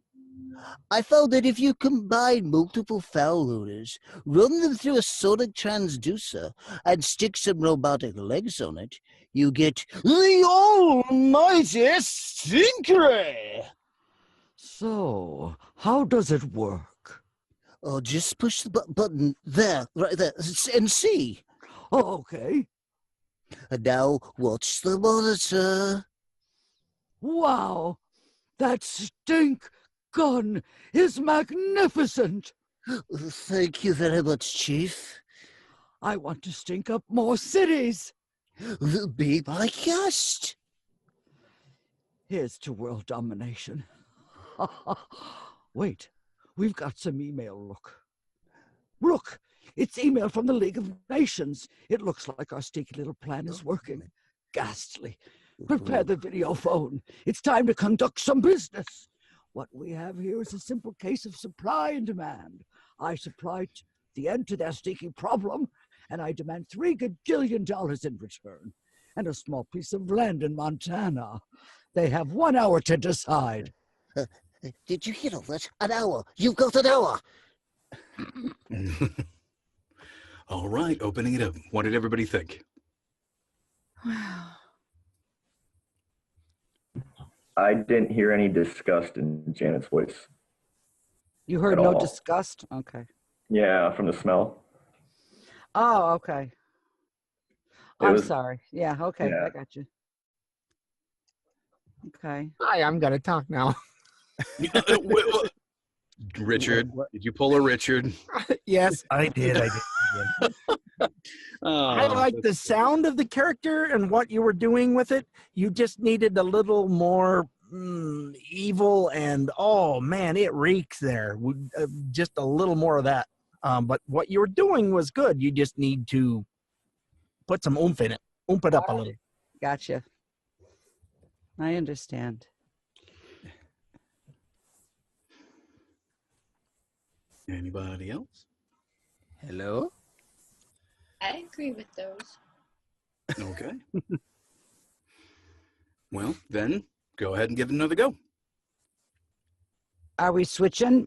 Speaker 12: I found that if you combine multiple foul odors, run them through a sonic transducer, and stick some robotic legs on it, you get the almighty Stinkery!
Speaker 4: So, how does it work?
Speaker 12: Oh, just push the button there, right there, and see.
Speaker 4: Oh, okay.
Speaker 12: And now watch the monitor.
Speaker 4: Wow, that stink gun is magnificent.
Speaker 12: Thank you very much, Chief.
Speaker 4: I want to stink up more cities.
Speaker 12: Be my guest.
Speaker 4: Here's to world domination. Wait, we've got some email. Look, it's email from the League of Nations. It looks like our stinky little plan is working. Ghastly. Prepare the video phone. It's time to conduct some business. What we have here is a simple case of supply and demand. I supplied the end to their stinky problem, and I demand $3 gajillion in return, and a small piece of land in Montana. They have 1 hour to decide.
Speaker 12: Did you hear all that? An hour. You've got an hour.
Speaker 11: All right, opening it up. What did everybody think?
Speaker 10: I didn't hear any disgust in Janet's voice.
Speaker 4: You heard
Speaker 10: At
Speaker 4: no
Speaker 10: all.
Speaker 4: disgust? Okay.
Speaker 10: Yeah, from the smell.
Speaker 4: Oh, okay.
Speaker 10: It
Speaker 4: I'm
Speaker 10: was-
Speaker 4: sorry. Yeah, okay,
Speaker 10: Yeah.
Speaker 4: I got you. Okay.
Speaker 3: Hi, I'm gonna talk now.
Speaker 11: Richard, did you pull a Richard?
Speaker 3: Yes, I did. I did. I like the
Speaker 11: that's-
Speaker 3: sound of the character and what you were doing with it. You just needed a little more evil, and oh man, it reeks there. Just a little more of that. But what you were doing was good. You just need to put some oomph in it. Oomph it up a little.
Speaker 4: Gotcha. I understand.
Speaker 11: Anybody else?
Speaker 1: Hello?
Speaker 6: I agree with those.
Speaker 11: Okay. Well, then go ahead and give it another go.
Speaker 4: Are we switching?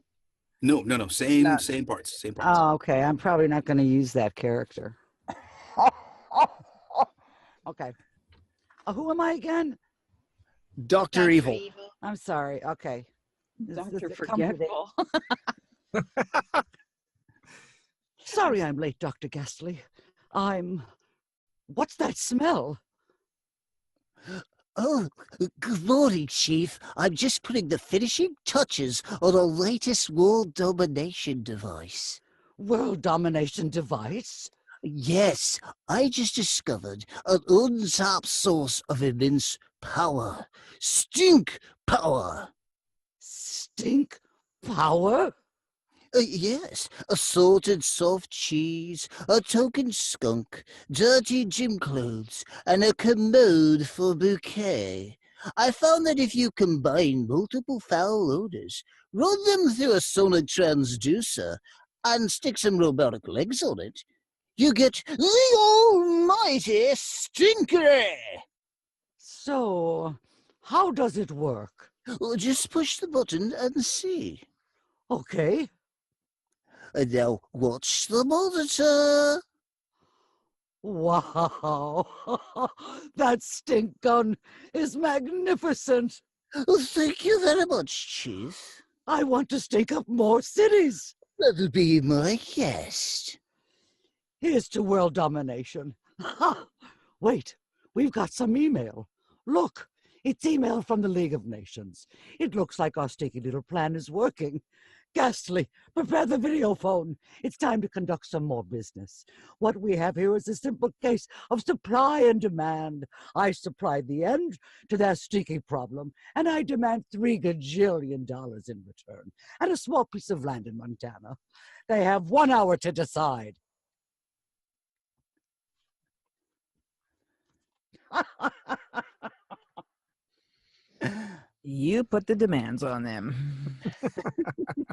Speaker 11: No. Same parts. Same parts.
Speaker 4: Oh, okay. I'm probably not going to use that character. Okay. Who am I again?
Speaker 1: Dr. Evil.
Speaker 4: I'm sorry. Okay.
Speaker 5: Dr.
Speaker 4: Comforting.
Speaker 5: Forgetful.
Speaker 4: Sorry I'm late, Dr. Ghastly. What's that smell?
Speaker 12: Oh, good morning, Chief. I'm just putting the finishing touches on the latest world domination device.
Speaker 4: World domination device?
Speaker 12: Yes, I just discovered an untapped source of immense power. Stink power.
Speaker 4: Stink power?
Speaker 12: Yes, assorted soft cheese, a token skunk, dirty gym clothes, and a commode for bouquet. I found that if you combine multiple foul odors, run them through a sonic transducer, and stick some robotic legs on it, you get the almighty Stinkery!
Speaker 4: So, how does it work?
Speaker 12: Just push the button and see.
Speaker 4: Okay.
Speaker 12: And now watch the monitor.
Speaker 4: Wow. That stink gun is magnificent.
Speaker 12: Thank you very much, Chief.
Speaker 4: I want to stink up more cities.
Speaker 12: That'll be my guest.
Speaker 4: Here's to world domination. Wait, we've got some email. Look, it's email from the League of Nations. It looks like our stinky little plan is working. Ghastly, prepare the video phone. It's time to conduct some more business. What we have here is a simple case of supply and demand. I supplied the end to their stinky problem, and I demand $3 gajillion in return, and a small piece of land in Montana. They have 1 hour to decide.
Speaker 5: You put the demands on them.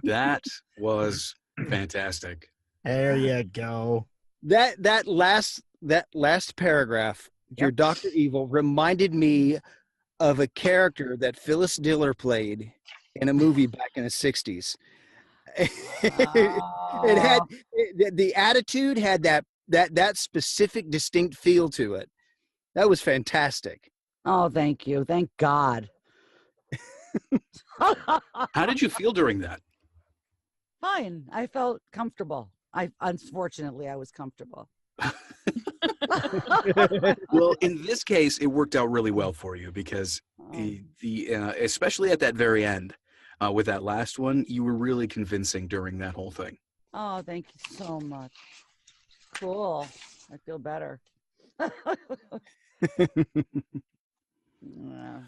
Speaker 11: That was fantastic.
Speaker 3: There you go. That last paragraph, your Dr. Evil, reminded me of a character that Phyllis Diller played in a movie back in the 60s. It had the attitude had that specific distinct feel to it. That was fantastic.
Speaker 4: Oh, thank you. Thank God.
Speaker 11: How did you feel during that?
Speaker 4: Fine. I felt comfortable. Unfortunately, I was comfortable.
Speaker 11: Well, in this case, it worked out really well for you because especially at that very end, with that last one, you were really convincing during that whole thing.
Speaker 4: Oh, thank you so much. Cool. I feel better. Yeah.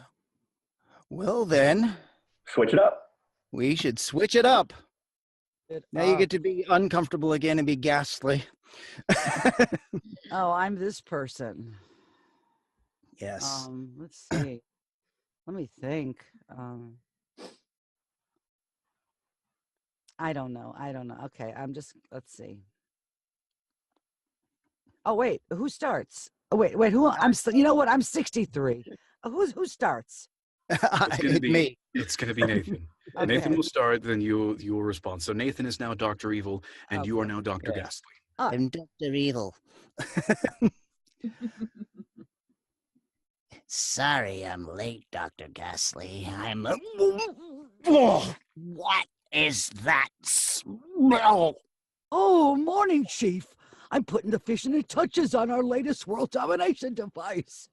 Speaker 1: Well, then.
Speaker 10: Switch it up.
Speaker 1: We should switch it up. Now you get to be uncomfortable again and be ghastly.
Speaker 4: Oh, I'm this person.
Speaker 1: Yes.
Speaker 4: Let's see. Let me think. I don't know. Okay, let's see. Oh, wait, who starts? Oh, wait, you know what? I'm 63. Who starts?
Speaker 1: Me.
Speaker 11: It's going to be Nathan.
Speaker 4: Okay.
Speaker 11: Nathan will start, then you will respond. So Nathan is now Dr. Evil, and you are now Dr. Ghastly.
Speaker 12: I'm Dr. Evil. Sorry I'm late, Dr. Ghastly. What is that smell?
Speaker 4: Oh, morning, Chief. I'm putting the finishing touches on our latest world domination device.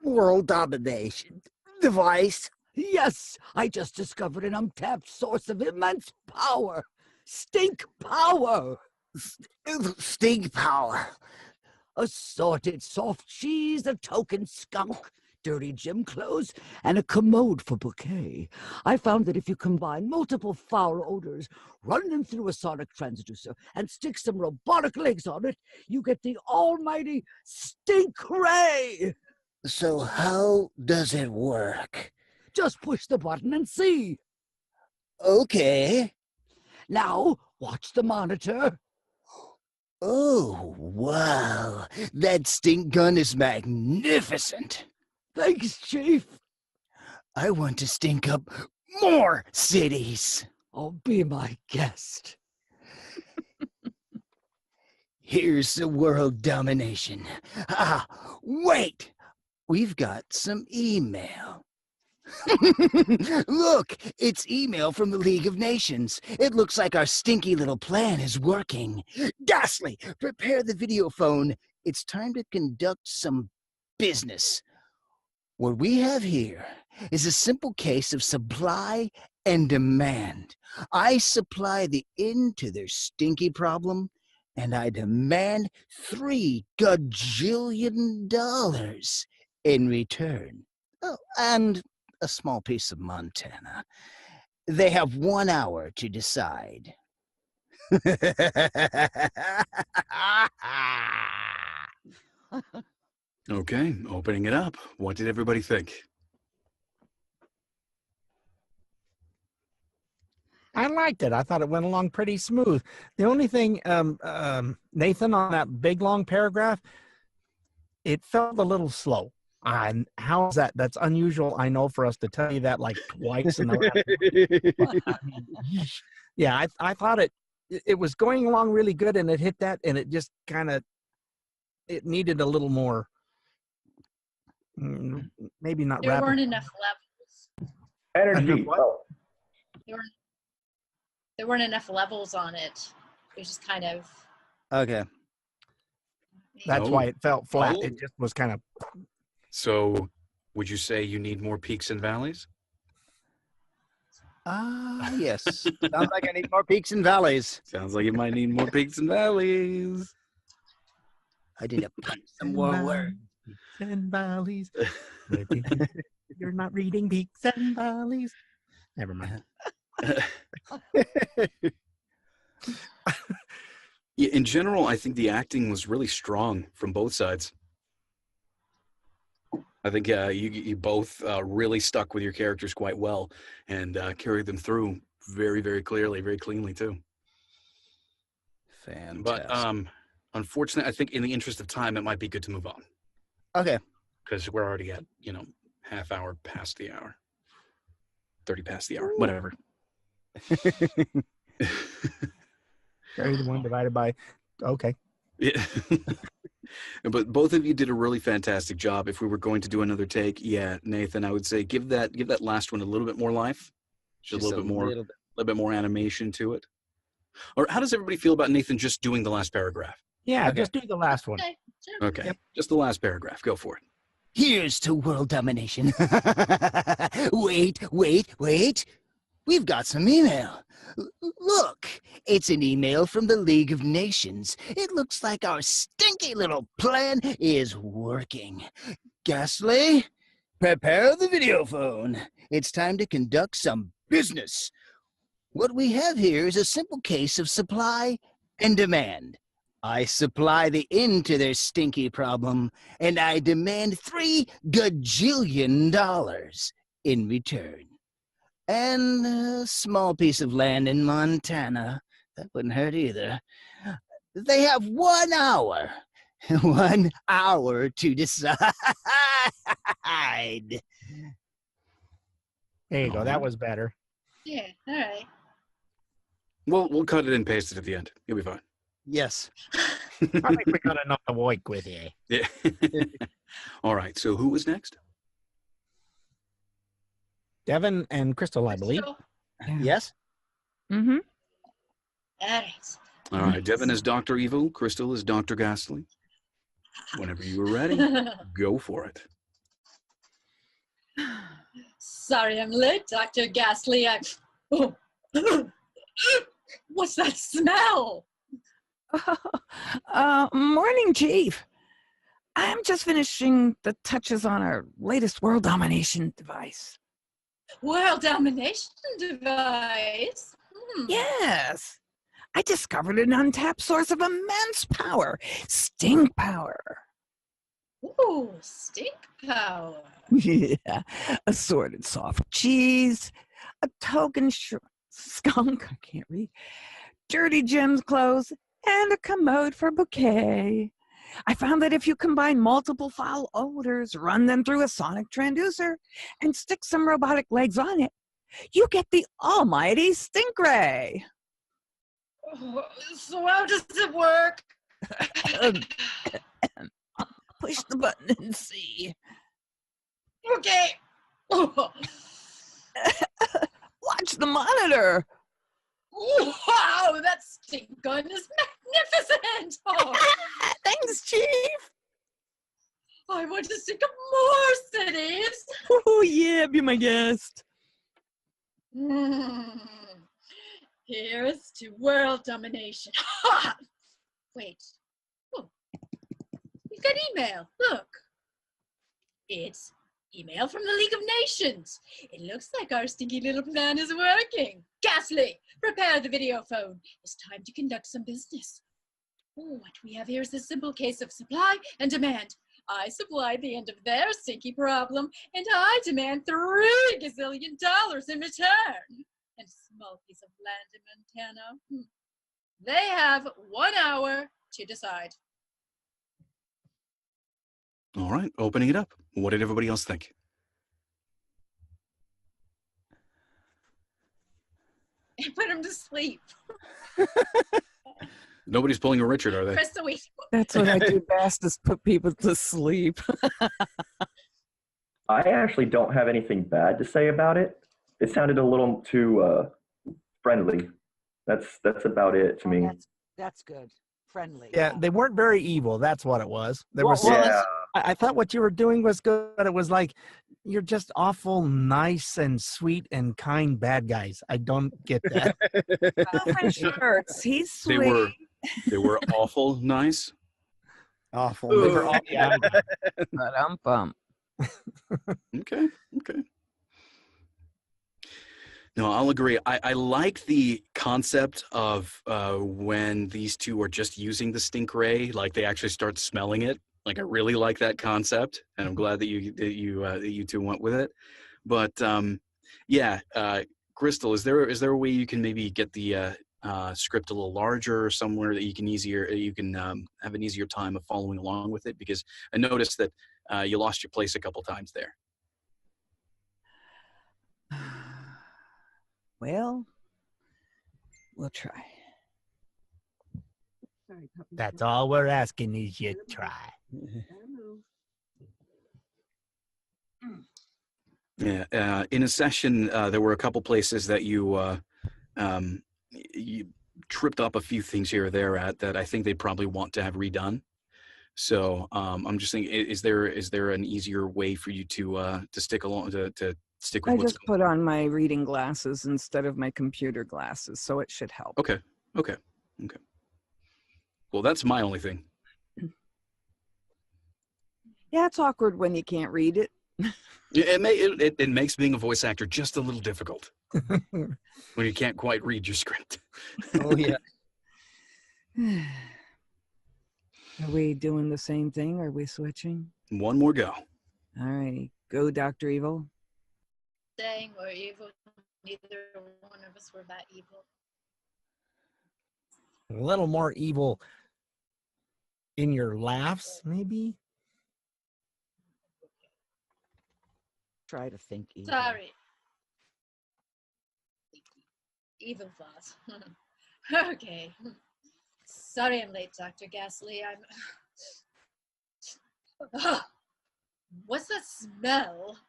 Speaker 12: World domination device?
Speaker 4: Yes, I just discovered an untapped source of immense power. Stink power.
Speaker 12: Stink power.
Speaker 4: Assorted soft cheese, a token skunk, dirty gym clothes, and a commode for bouquet. I found that if you combine multiple foul odors, run them through a sonic transducer, and stick some robotic legs on it, you get the almighty Stink Ray!
Speaker 12: So how does it work?
Speaker 4: Just push the button and see.
Speaker 12: Okay.
Speaker 4: Now, watch the monitor.
Speaker 12: Oh, wow. That stink gun is magnificent.
Speaker 4: Thanks, Chief.
Speaker 12: I want to stink up more cities.
Speaker 4: Oh, be my guest.
Speaker 12: Here's the world domination. Ah, wait. We've got some email. Look, it's email from the League of Nations. It looks like our stinky little plan is working. Ghastly, prepare the video phone. It's time to conduct some business. What we have here is a simple case of supply and demand. I supply the end to their stinky problem, and I demand $3 gajillion in return. Oh, and a small piece of Montana. They have 1 hour to decide.
Speaker 11: Okay, opening it up. What did everybody think?
Speaker 3: I liked it. I thought it went along pretty smooth. The only thing, Nathan, on that big long paragraph, it felt a little slow. And how is that? That's unusual, I know, for us to tell you that like twice in the yeah, I thought it was going along really good, and it hit that, and it just kind of, it needed a little more, maybe not
Speaker 6: There
Speaker 3: rapid.
Speaker 6: weren't enough levels.
Speaker 10: Energy.
Speaker 6: There weren't enough levels on it. It was just kind of.
Speaker 1: Okay.
Speaker 3: That's why it felt flat. It just was kind of.
Speaker 11: So, would you say you need more peaks and valleys?
Speaker 1: Yes. Sounds like I need more peaks and valleys.
Speaker 11: Sounds like you might need more peaks and valleys.
Speaker 1: I need to punch some more words.
Speaker 3: Peaks and valleys. You're not reading peaks and valleys. Never mind.
Speaker 11: Yeah, in general, I think the acting was really strong from both sides. I think you both really stuck with your characters quite well and carried them through very, very clearly, very cleanly too.
Speaker 1: Fantastic.
Speaker 11: But unfortunately, I think in the interest of time, it might be good to move on.
Speaker 1: Okay.
Speaker 11: Because we're already at, half hour past the hour. 30 past the hour, whatever.
Speaker 3: 31 divided by, okay.
Speaker 11: Yeah. But both of you did a really fantastic job. If we were going to do another take, yeah, Nathan, I would say give that last one a little bit more life, just a little bit more animation to it. Or how does everybody feel about Nathan just doing the last paragraph?
Speaker 3: Yeah,
Speaker 1: Okay.
Speaker 3: just do the last one.
Speaker 11: Okay,
Speaker 3: Yep.
Speaker 11: just the last paragraph. Go for it.
Speaker 12: Here's to world domination. Wait. We've got some email. Look, it's an email from the League of Nations. It looks like our stinky little plan is working. Ghastly, prepare the video phone. It's time to conduct some business. What we have here is a simple case of supply and demand. I supply the end to their stinky problem, and I demand $3 gajillion in return. And a small piece of land in Montana. That wouldn't hurt either. They have 1 hour. 1 hour to decide.
Speaker 3: There you go. That was better.
Speaker 6: Yeah, all right.
Speaker 11: We'll cut it and paste it at the end. You'll be fine.
Speaker 1: Yes.
Speaker 3: I think we got enough to work with you.
Speaker 11: Yeah. All right. So who was next?
Speaker 3: Devin and Crystal, I believe.
Speaker 6: So,
Speaker 1: Yes.
Speaker 5: Mm-hmm.
Speaker 6: all right.
Speaker 11: All right. Devin is Dr. Evil. Crystal is Dr. Ghastly. Whenever you were ready, go for it.
Speaker 6: Sorry I'm late, Dr. Ghastly. What's that smell?
Speaker 5: Morning, Chief. I'm just finishing the touches on our latest world domination device.
Speaker 6: World domination device?
Speaker 5: Yes. I discovered an untapped source of immense power, stink power.
Speaker 6: Ooh, stink power.
Speaker 5: Yeah, assorted soft cheese, a token skunk, I can't read, dirty Jim's clothes, and a commode for bouquet. I found that if you combine multiple foul odors, run them through a sonic transducer, and stick some robotic legs on it, you get the almighty Stinkray.
Speaker 6: Oh, so how does it work?
Speaker 5: Push the button and see.
Speaker 6: Okay.
Speaker 5: Watch the monitor.
Speaker 6: Wow, that stink gun is magnificent. Oh.
Speaker 5: Thanks, Chief.
Speaker 6: I want to stick up more cities.
Speaker 5: Oh, yeah, be my guest.
Speaker 6: Here's to world domination. Ha! Wait. Oh. We've got email. Look. It's email from the League of Nations. It looks like our stinky little plan is working. Ghastly, prepare the video phone. It's time to conduct some business. Oh, what we have here is a simple case of supply and demand. I supply the end of their stinky problem, and I demand $3 gazillion in return. And a small piece of land in Montana. They have 1 hour to decide.
Speaker 11: All right, opening it up. What did everybody else think?
Speaker 6: Put him to sleep.
Speaker 11: Nobody's pulling a Richard, are they?
Speaker 6: Press the wait.
Speaker 5: That's what I do best, is put people to sleep.
Speaker 10: I actually don't have anything bad to say about it. It sounded a little too friendly. That's about it to me.
Speaker 4: That's good. Friendly.
Speaker 3: Yeah, they weren't very evil. That's what it was. There was.
Speaker 10: Yeah.
Speaker 3: I thought what you were doing was good, but it was like you're just awful nice and sweet and kind bad guys. I don't get that.
Speaker 5: Shirts. He's sweet.
Speaker 11: They were awful nice.
Speaker 3: Awful. They were all, yeah.
Speaker 11: Okay. No, I'll agree. I like the concept of when these two are just using the Stinkray, like they actually start smelling it. Like I really like that concept, and I'm glad that you two went with it. But Crystal, is there a way you can maybe get the script a little larger or somewhere that you can have an easier time of following along with it? Because I noticed that you lost your place a couple times there.
Speaker 5: Well, we'll try.
Speaker 3: That's all we're asking is you try.
Speaker 11: Yeah, in a session, there were a couple places that you tripped up a few things here or there at that I think they probably want to have redone. So I'm just thinking, is there an easier way for you to stick along to stick with
Speaker 5: I
Speaker 11: what's
Speaker 5: just put on my reading glasses instead of my computer glasses, so it should help.
Speaker 11: Okay. Well, that's my only thing.
Speaker 5: Yeah, it's awkward when you can't read it.
Speaker 11: It makes being a voice actor just a little difficult when you can't quite read your script.
Speaker 3: Oh yeah.
Speaker 5: Are we doing the same thing? Are we switching?
Speaker 11: One more go.
Speaker 5: All right, go, Dr. Evil.
Speaker 6: Saying we're evil, neither one of us were that evil.
Speaker 3: A little more evil in your laughs, maybe.
Speaker 4: Try to think evil.
Speaker 6: Sorry. Evil thoughts. Okay. Sorry I'm late, Dr. Ghastly. What's that smell?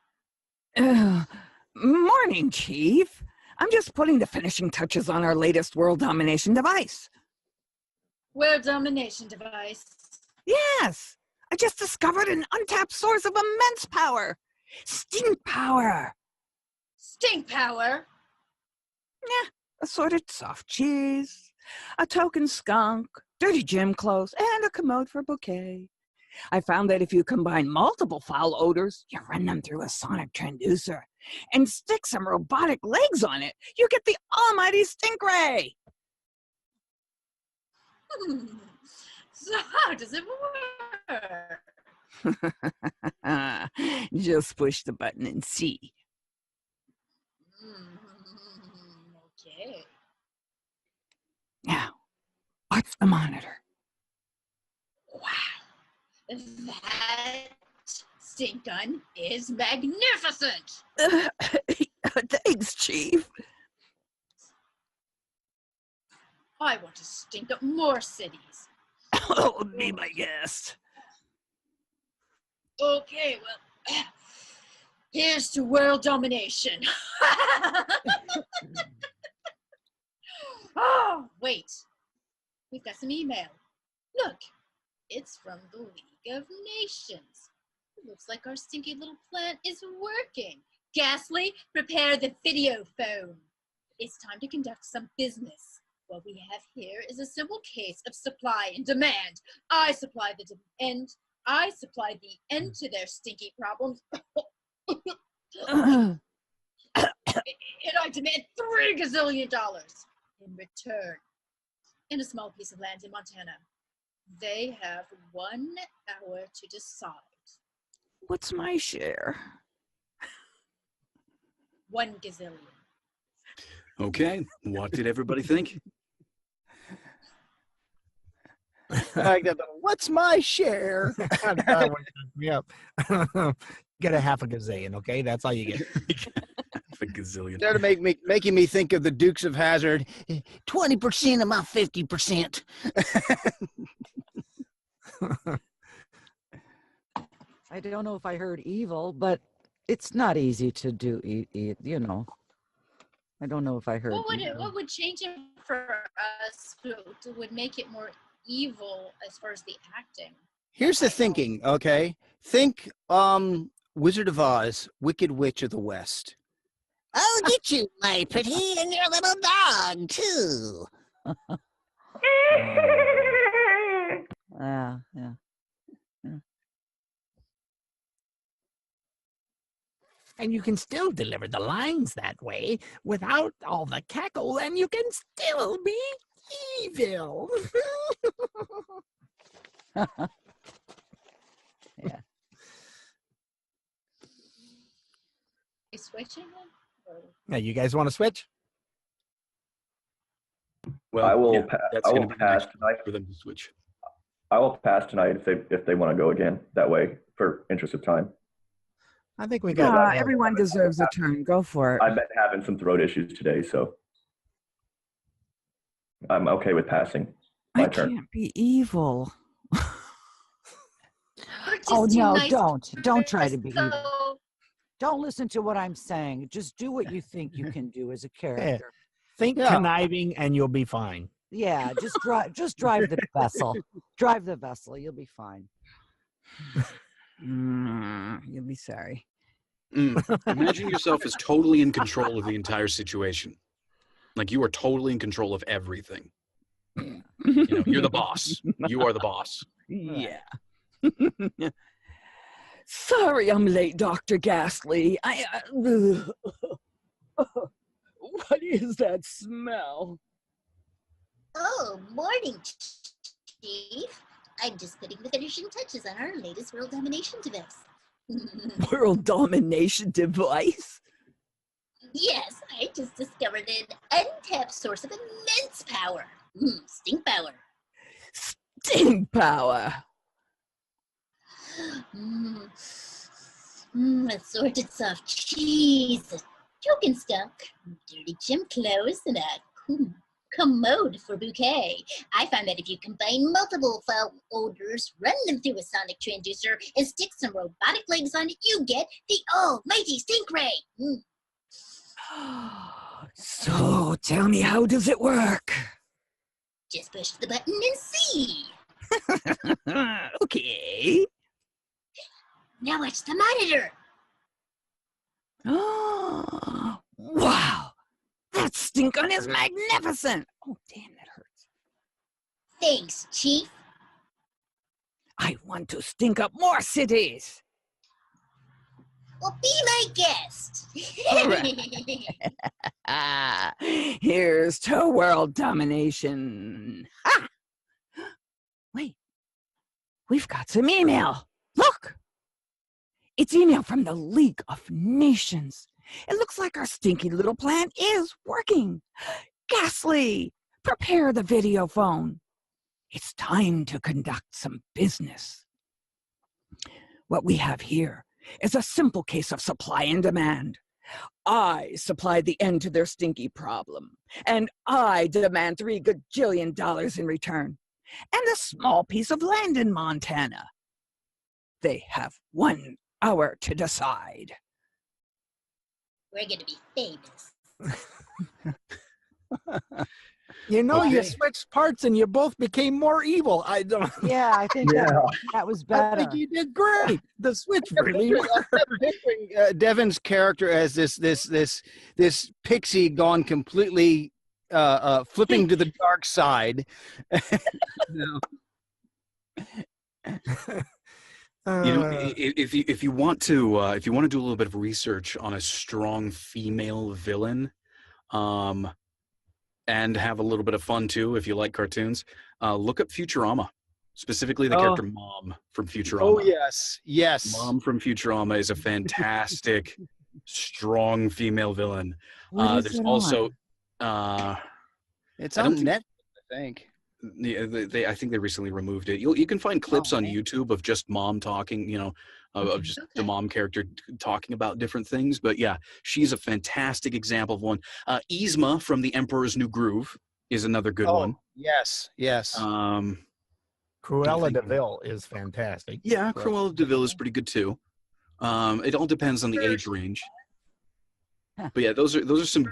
Speaker 5: Morning, Chief. I'm just putting the finishing touches on our latest world domination device.
Speaker 6: World domination device?
Speaker 5: Yes. I just discovered an untapped source of immense power. Stink power.
Speaker 6: Stink power.
Speaker 5: Assorted soft cheese, a token skunk, dirty gym clothes, and a commode for bouquet. I found that if you combine multiple foul odors, you run them through a sonic transducer, and stick some robotic legs on it, you get the almighty stink ray.
Speaker 6: So how does it work?
Speaker 5: Just push the button and see.
Speaker 6: Okay.
Speaker 5: Now, watch the monitor.
Speaker 6: Wow. That stink gun is magnificent.
Speaker 5: Thanks, Chief.
Speaker 6: I want to stink up more cities.
Speaker 5: Oh, be my guest.
Speaker 6: Okay, well, here's to world domination. Oh, wait. We've got some email. Look, it's from the League of Nations. It looks like our stinky little plan is working. Ghastly, prepare the video phone. It's time to conduct some business. What we have here is a simple case of supply and demand. I supply the end. I supply the end to their stinky problems. And I demand $3 gazillion in return. And a small piece of land in Montana. They have 1 hour to decide.
Speaker 5: What's my share?
Speaker 6: 1 gazillion.
Speaker 11: Okay, what did everybody think?
Speaker 1: What's my share?
Speaker 3: Yep. Get a half a gazillion, okay? That's all you get.
Speaker 11: A gazillion.
Speaker 1: They're making me think of the Dukes of Hazzard. 20% of my 50%.
Speaker 4: I don't know if I heard evil, but it's not easy to do, you know. I don't know if I heard
Speaker 6: What would change it for us to would make it more evil as far as the acting?
Speaker 1: Here's the thinking, okay? Think Wizard of Oz, Wicked Witch of the West.
Speaker 12: I'll get you, my pretty, and your little dog, too.
Speaker 4: Yeah.
Speaker 3: And you can still deliver the lines that way without all the cackle, and you can still be evil.
Speaker 4: Yeah.
Speaker 6: Is switching them? Or...
Speaker 3: Now, you guys want to switch?
Speaker 11: Well,
Speaker 10: I will.
Speaker 11: yeah,
Speaker 10: I will
Speaker 11: gonna be
Speaker 10: pass
Speaker 11: nice
Speaker 10: tonight.
Speaker 11: for them to switch.
Speaker 10: I will pass tonight if they want to go again. That way, for interest of time.
Speaker 3: I think we got.
Speaker 5: Everyone deserves a turn. Go for it.
Speaker 10: I've been having some throat issues today, so I'm okay with passing. My turn.
Speaker 5: Can't be evil.
Speaker 4: Oh
Speaker 6: Just too
Speaker 4: no,
Speaker 6: nice
Speaker 4: don't try to be
Speaker 6: so-
Speaker 4: evil. Don't listen to what I'm saying. Just do what you think you can do as a character.
Speaker 3: Think conniving, and you'll be fine.
Speaker 4: Yeah, just drive the vessel. Drive the vessel. You'll be fine.
Speaker 5: You'll be sorry.
Speaker 11: Imagine yourself as totally in control of the entire situation. Like you are totally in control of everything. You know, you're the boss. You are the boss.
Speaker 5: Yeah. Sorry I'm late, Dr. Ghastly. What is that smell?
Speaker 13: Oh, morning, Chief. I'm just putting the finishing touches on our latest world domination device.
Speaker 5: World domination device?
Speaker 13: Yes, I just discovered an untapped source of immense power. Stink power.
Speaker 5: Stink power.
Speaker 13: Assorted soft cheese, a token skunk, dirty gym clothes, and a commode for bouquet. I found that if you combine multiple foul odors, run them through a sonic transducer, and stick some robotic legs on it, you get the almighty stink ray.
Speaker 5: So, tell me, how does it work?
Speaker 13: Just push the button and see.
Speaker 5: Okay.
Speaker 13: Now watch the monitor.
Speaker 5: Wow, that stink on is magnificent. Oh, damn, that hurts.
Speaker 13: Thanks, Chief.
Speaker 5: I want to stink up more cities.
Speaker 13: Well, be my guest.
Speaker 5: All Here's to world domination. Ha! Wait, we've got some email. Look, it's email from the League of Nations. It looks like our stinky little plan is working. Ghastly, prepare the video phone. It's time to conduct some business. What we have here is a simple case of supply and demand. I supply the end to their stinky problem, and I demand $3 gajillion in return, and a small piece of land in Montana. They have 1 hour to decide.
Speaker 13: We're going to be famous.
Speaker 3: You know,
Speaker 1: Okay.
Speaker 3: you switched parts and you both became more evil. I don't.
Speaker 4: Yeah, I think that was
Speaker 3: I
Speaker 4: better.
Speaker 3: think you did great. The switch really
Speaker 1: I'm
Speaker 3: worked.
Speaker 1: picturing Devin's character as this pixie gone completely flipping to the dark side.
Speaker 11: You know, if you want to do a little bit of research on a strong female villain, and have a little bit of fun too, if you like cartoons, look up Futurama, specifically the character Mom from Futurama.
Speaker 1: Oh yes, yes.
Speaker 11: Mom from Futurama is a fantastic, strong female villain.
Speaker 5: What is
Speaker 11: There's
Speaker 5: it
Speaker 11: also
Speaker 1: It's
Speaker 11: I don't
Speaker 1: on
Speaker 11: think-
Speaker 1: Netflix, I think.
Speaker 11: Yeah, I think they recently removed it. You can find clips on YouTube of just Mom talking, you know, of just the Mom character talking about different things. But yeah, she's a fantastic example of one. Yzma from The Emperor's New Groove is another good one.
Speaker 1: Yes, yes.
Speaker 3: Cruella DeVille is fantastic.
Speaker 11: Yeah, Cruella DeVille is pretty good too. It all depends on the age range. But yeah, those are some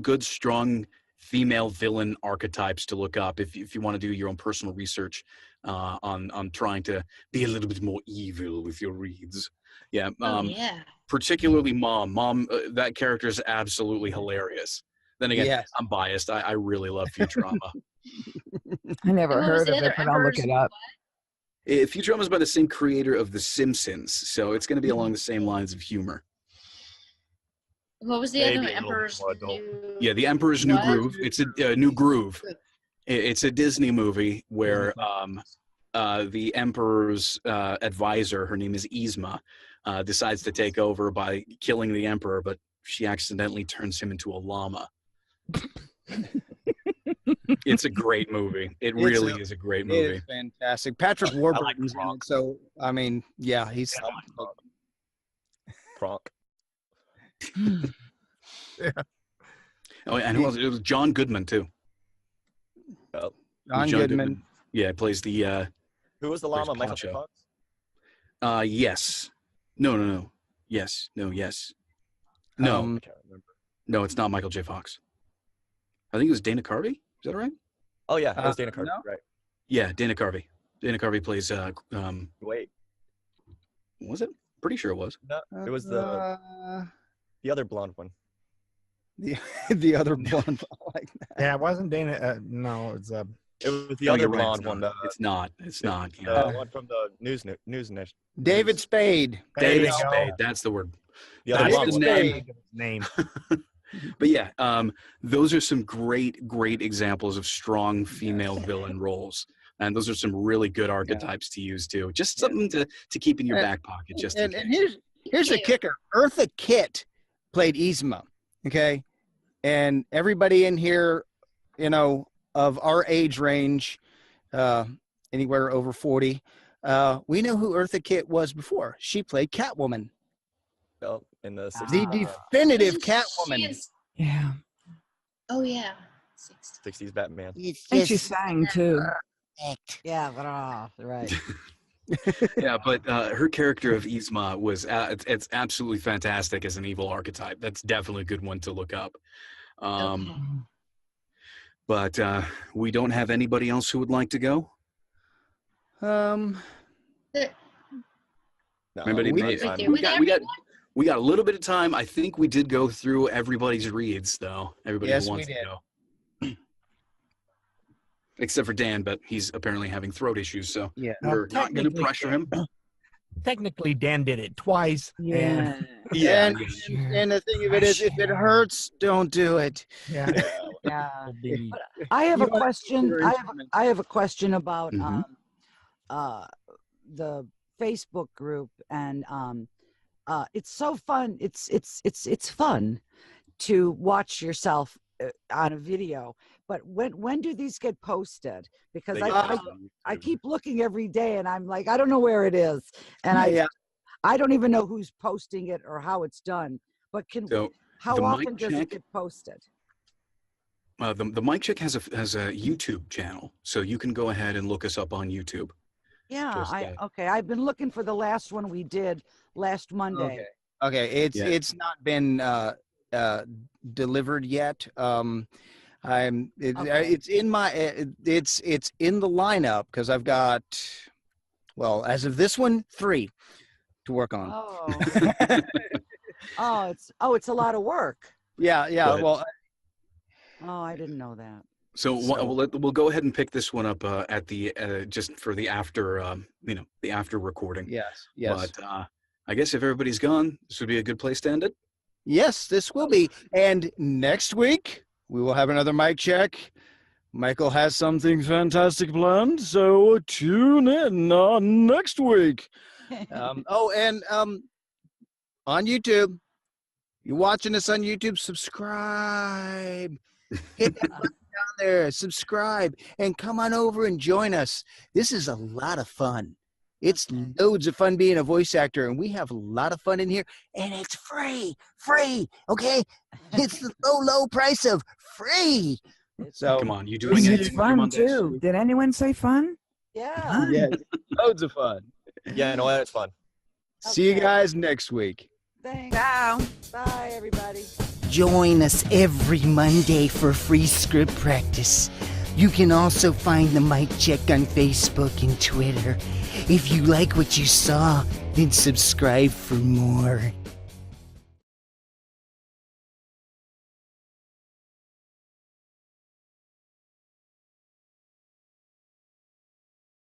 Speaker 11: good strong female villain archetypes to look up if you want to do your own personal research on trying to be a little bit more evil with your reads. Yeah,
Speaker 6: yeah.
Speaker 11: particularly Mom. That character is absolutely hilarious. Then again,
Speaker 1: Yes.
Speaker 11: I'm biased. I really love Futurama.
Speaker 5: I never
Speaker 6: And what was
Speaker 5: heard
Speaker 6: the
Speaker 5: of it,
Speaker 6: other
Speaker 5: but I'll look
Speaker 6: Emperor's
Speaker 5: it up.
Speaker 11: Futurama is by the same creator of The Simpsons, so it's going to be along the same lines of humor.
Speaker 6: What was the
Speaker 7: Maybe
Speaker 6: other
Speaker 7: a little
Speaker 6: Emperor's
Speaker 7: more adult.
Speaker 6: New...
Speaker 11: Yeah, The Emperor's New
Speaker 6: What?
Speaker 11: Groove. It's a New Groove. It's a Disney movie where the Emperor's advisor, her name is Yzma, decides to take over by killing the Emperor, but she accidentally turns him into a llama. It's a great movie. It really is a great
Speaker 1: It
Speaker 11: movie.
Speaker 1: is fantastic. Patrick Warburton's in it, so I mean, yeah, he's.
Speaker 7: Kronk.
Speaker 11: Oh, and it was John Goodman too.
Speaker 7: Oh.
Speaker 1: John Goodman.
Speaker 11: Yeah, plays the.
Speaker 7: Who was the llama?
Speaker 11: Where's
Speaker 7: Michael J.
Speaker 11: Pancho?
Speaker 7: Fox?
Speaker 11: Yes. No. Yes. No. Yes. No.
Speaker 1: Um,
Speaker 7: I can't remember.
Speaker 11: No, it's not Michael J. Fox. I think it was Dana Carvey. Is that right?
Speaker 7: Oh yeah, that was Dana Carvey,
Speaker 1: no.
Speaker 7: right?
Speaker 11: Yeah, Dana Carvey. Dana Carvey plays.
Speaker 7: Wait,
Speaker 11: Was it? Pretty sure it was.
Speaker 7: no, it was the other blonde one.
Speaker 1: the other blonde. Like that.
Speaker 3: Yeah, it wasn't Dana. No, it's
Speaker 7: It was the
Speaker 11: No,
Speaker 7: other
Speaker 11: you're right,
Speaker 7: blonde
Speaker 11: it's
Speaker 7: one.
Speaker 11: not. It's not. It's not.
Speaker 7: The
Speaker 11: Yeah.
Speaker 7: one from the news nation.
Speaker 1: David Spade.
Speaker 3: There you
Speaker 11: David
Speaker 3: go.
Speaker 11: Spade. That's the word.
Speaker 7: The other
Speaker 11: That's
Speaker 7: blonde
Speaker 11: the
Speaker 7: one.
Speaker 11: name.
Speaker 3: Name.
Speaker 11: But yeah, those are some great examples of strong female villain roles, and those are some really good archetypes to use too. Just something to keep in your back pocket, just in
Speaker 1: And
Speaker 11: case.
Speaker 1: here's the kicker. Eartha Kitt played Yzma. Okay, and everybody in here, you know, of our age range, anywhere over 40, we know who Eartha Kitt was before. She played Catwoman,
Speaker 7: Oh, in the 60s.
Speaker 1: the definitive
Speaker 6: Isn't she
Speaker 1: Catwoman.
Speaker 6: is-
Speaker 5: Yeah.
Speaker 6: Oh, yeah.
Speaker 7: 60s Batman.
Speaker 12: It's
Speaker 5: And she
Speaker 12: just
Speaker 5: sang too.
Speaker 12: perfect.
Speaker 4: Yeah, right.
Speaker 11: Yeah, but her character of Yzma was it's absolutely fantastic as an evil archetype. That's definitely a good one to look up. But we don't have anybody else who would like to go.
Speaker 7: No,
Speaker 11: Anybody?
Speaker 1: we-
Speaker 11: we,
Speaker 6: Right there
Speaker 11: we
Speaker 6: with
Speaker 11: got we got a little bit of time. I think we did go through everybody's reads, though. Everybody
Speaker 1: Yes,
Speaker 11: who
Speaker 1: we
Speaker 11: wants to
Speaker 1: did.
Speaker 11: go. Except for Dan, but he's apparently having throat issues, so
Speaker 1: Yeah.
Speaker 11: we're not going to
Speaker 3: Technically,
Speaker 11: pressure him.
Speaker 3: Technically, Dan did it twice.
Speaker 4: Yeah.
Speaker 11: Yeah.
Speaker 1: And the thing of it is, if it hurts, don't do it.
Speaker 3: Yeah.
Speaker 4: Yeah.
Speaker 3: The-
Speaker 4: But I have a
Speaker 1: You are
Speaker 4: question.
Speaker 1: your instrument.
Speaker 4: I have a question about
Speaker 11: Mhm.
Speaker 4: the Facebook group, and it's so fun. It's fun to watch yourself on a video. But when do these get posted? Because
Speaker 11: They
Speaker 4: I
Speaker 11: get posted on
Speaker 4: I
Speaker 11: YouTube.
Speaker 4: keep looking every day, and I'm like, I don't know where it is, and
Speaker 1: Yeah.
Speaker 4: I don't even know who's posting it or how it's done. But
Speaker 11: So
Speaker 4: how
Speaker 11: the mic
Speaker 4: often does it
Speaker 11: check-
Speaker 4: get posted?
Speaker 11: the Mic Check has a YouTube channel, so you can go ahead and look us up on YouTube.
Speaker 4: Yeah,
Speaker 11: Just,
Speaker 4: okay. I've been looking for the last one we did last Monday.
Speaker 1: Okay,
Speaker 11: Yeah.
Speaker 1: it's not been delivered yet.
Speaker 4: Okay.
Speaker 1: It's in my it's in the lineup because I've got, well, as of this one, 3 to work on.
Speaker 4: Oh. It's a lot of work.
Speaker 1: Yeah,
Speaker 11: But-
Speaker 1: well,
Speaker 4: Oh, I didn't know that.
Speaker 11: So we'll go ahead and pick this one up at the just for the after the after recording.
Speaker 1: yes.
Speaker 11: But I guess if everybody's gone, this would be a good place to end it.
Speaker 1: Yes, this will be. And next week, we will have another mic check. Michael has something fantastic planned, so tune in next week. And on YouTube, you're watching us on YouTube, subscribe. Hit that button down there, subscribe, and come on over and join us. This is a lot of fun. It's loads of fun being a voice actor, and we have a lot of fun in here, and it's free, okay? It's the low price of free. So
Speaker 11: Come on, you doing
Speaker 5: It's
Speaker 11: anything
Speaker 5: fun
Speaker 11: on this?
Speaker 5: too. Did anyone say fun?
Speaker 4: Yeah.
Speaker 1: yeah, loads of fun.
Speaker 7: Yeah, no, it's fun.
Speaker 1: See you guys next week.
Speaker 4: Thanks.
Speaker 5: Ciao.
Speaker 4: Bye, everybody.
Speaker 12: Join us every Monday for free script practice. You can also find the Mic Check on Facebook and Twitter. If you like what you saw, then subscribe for more.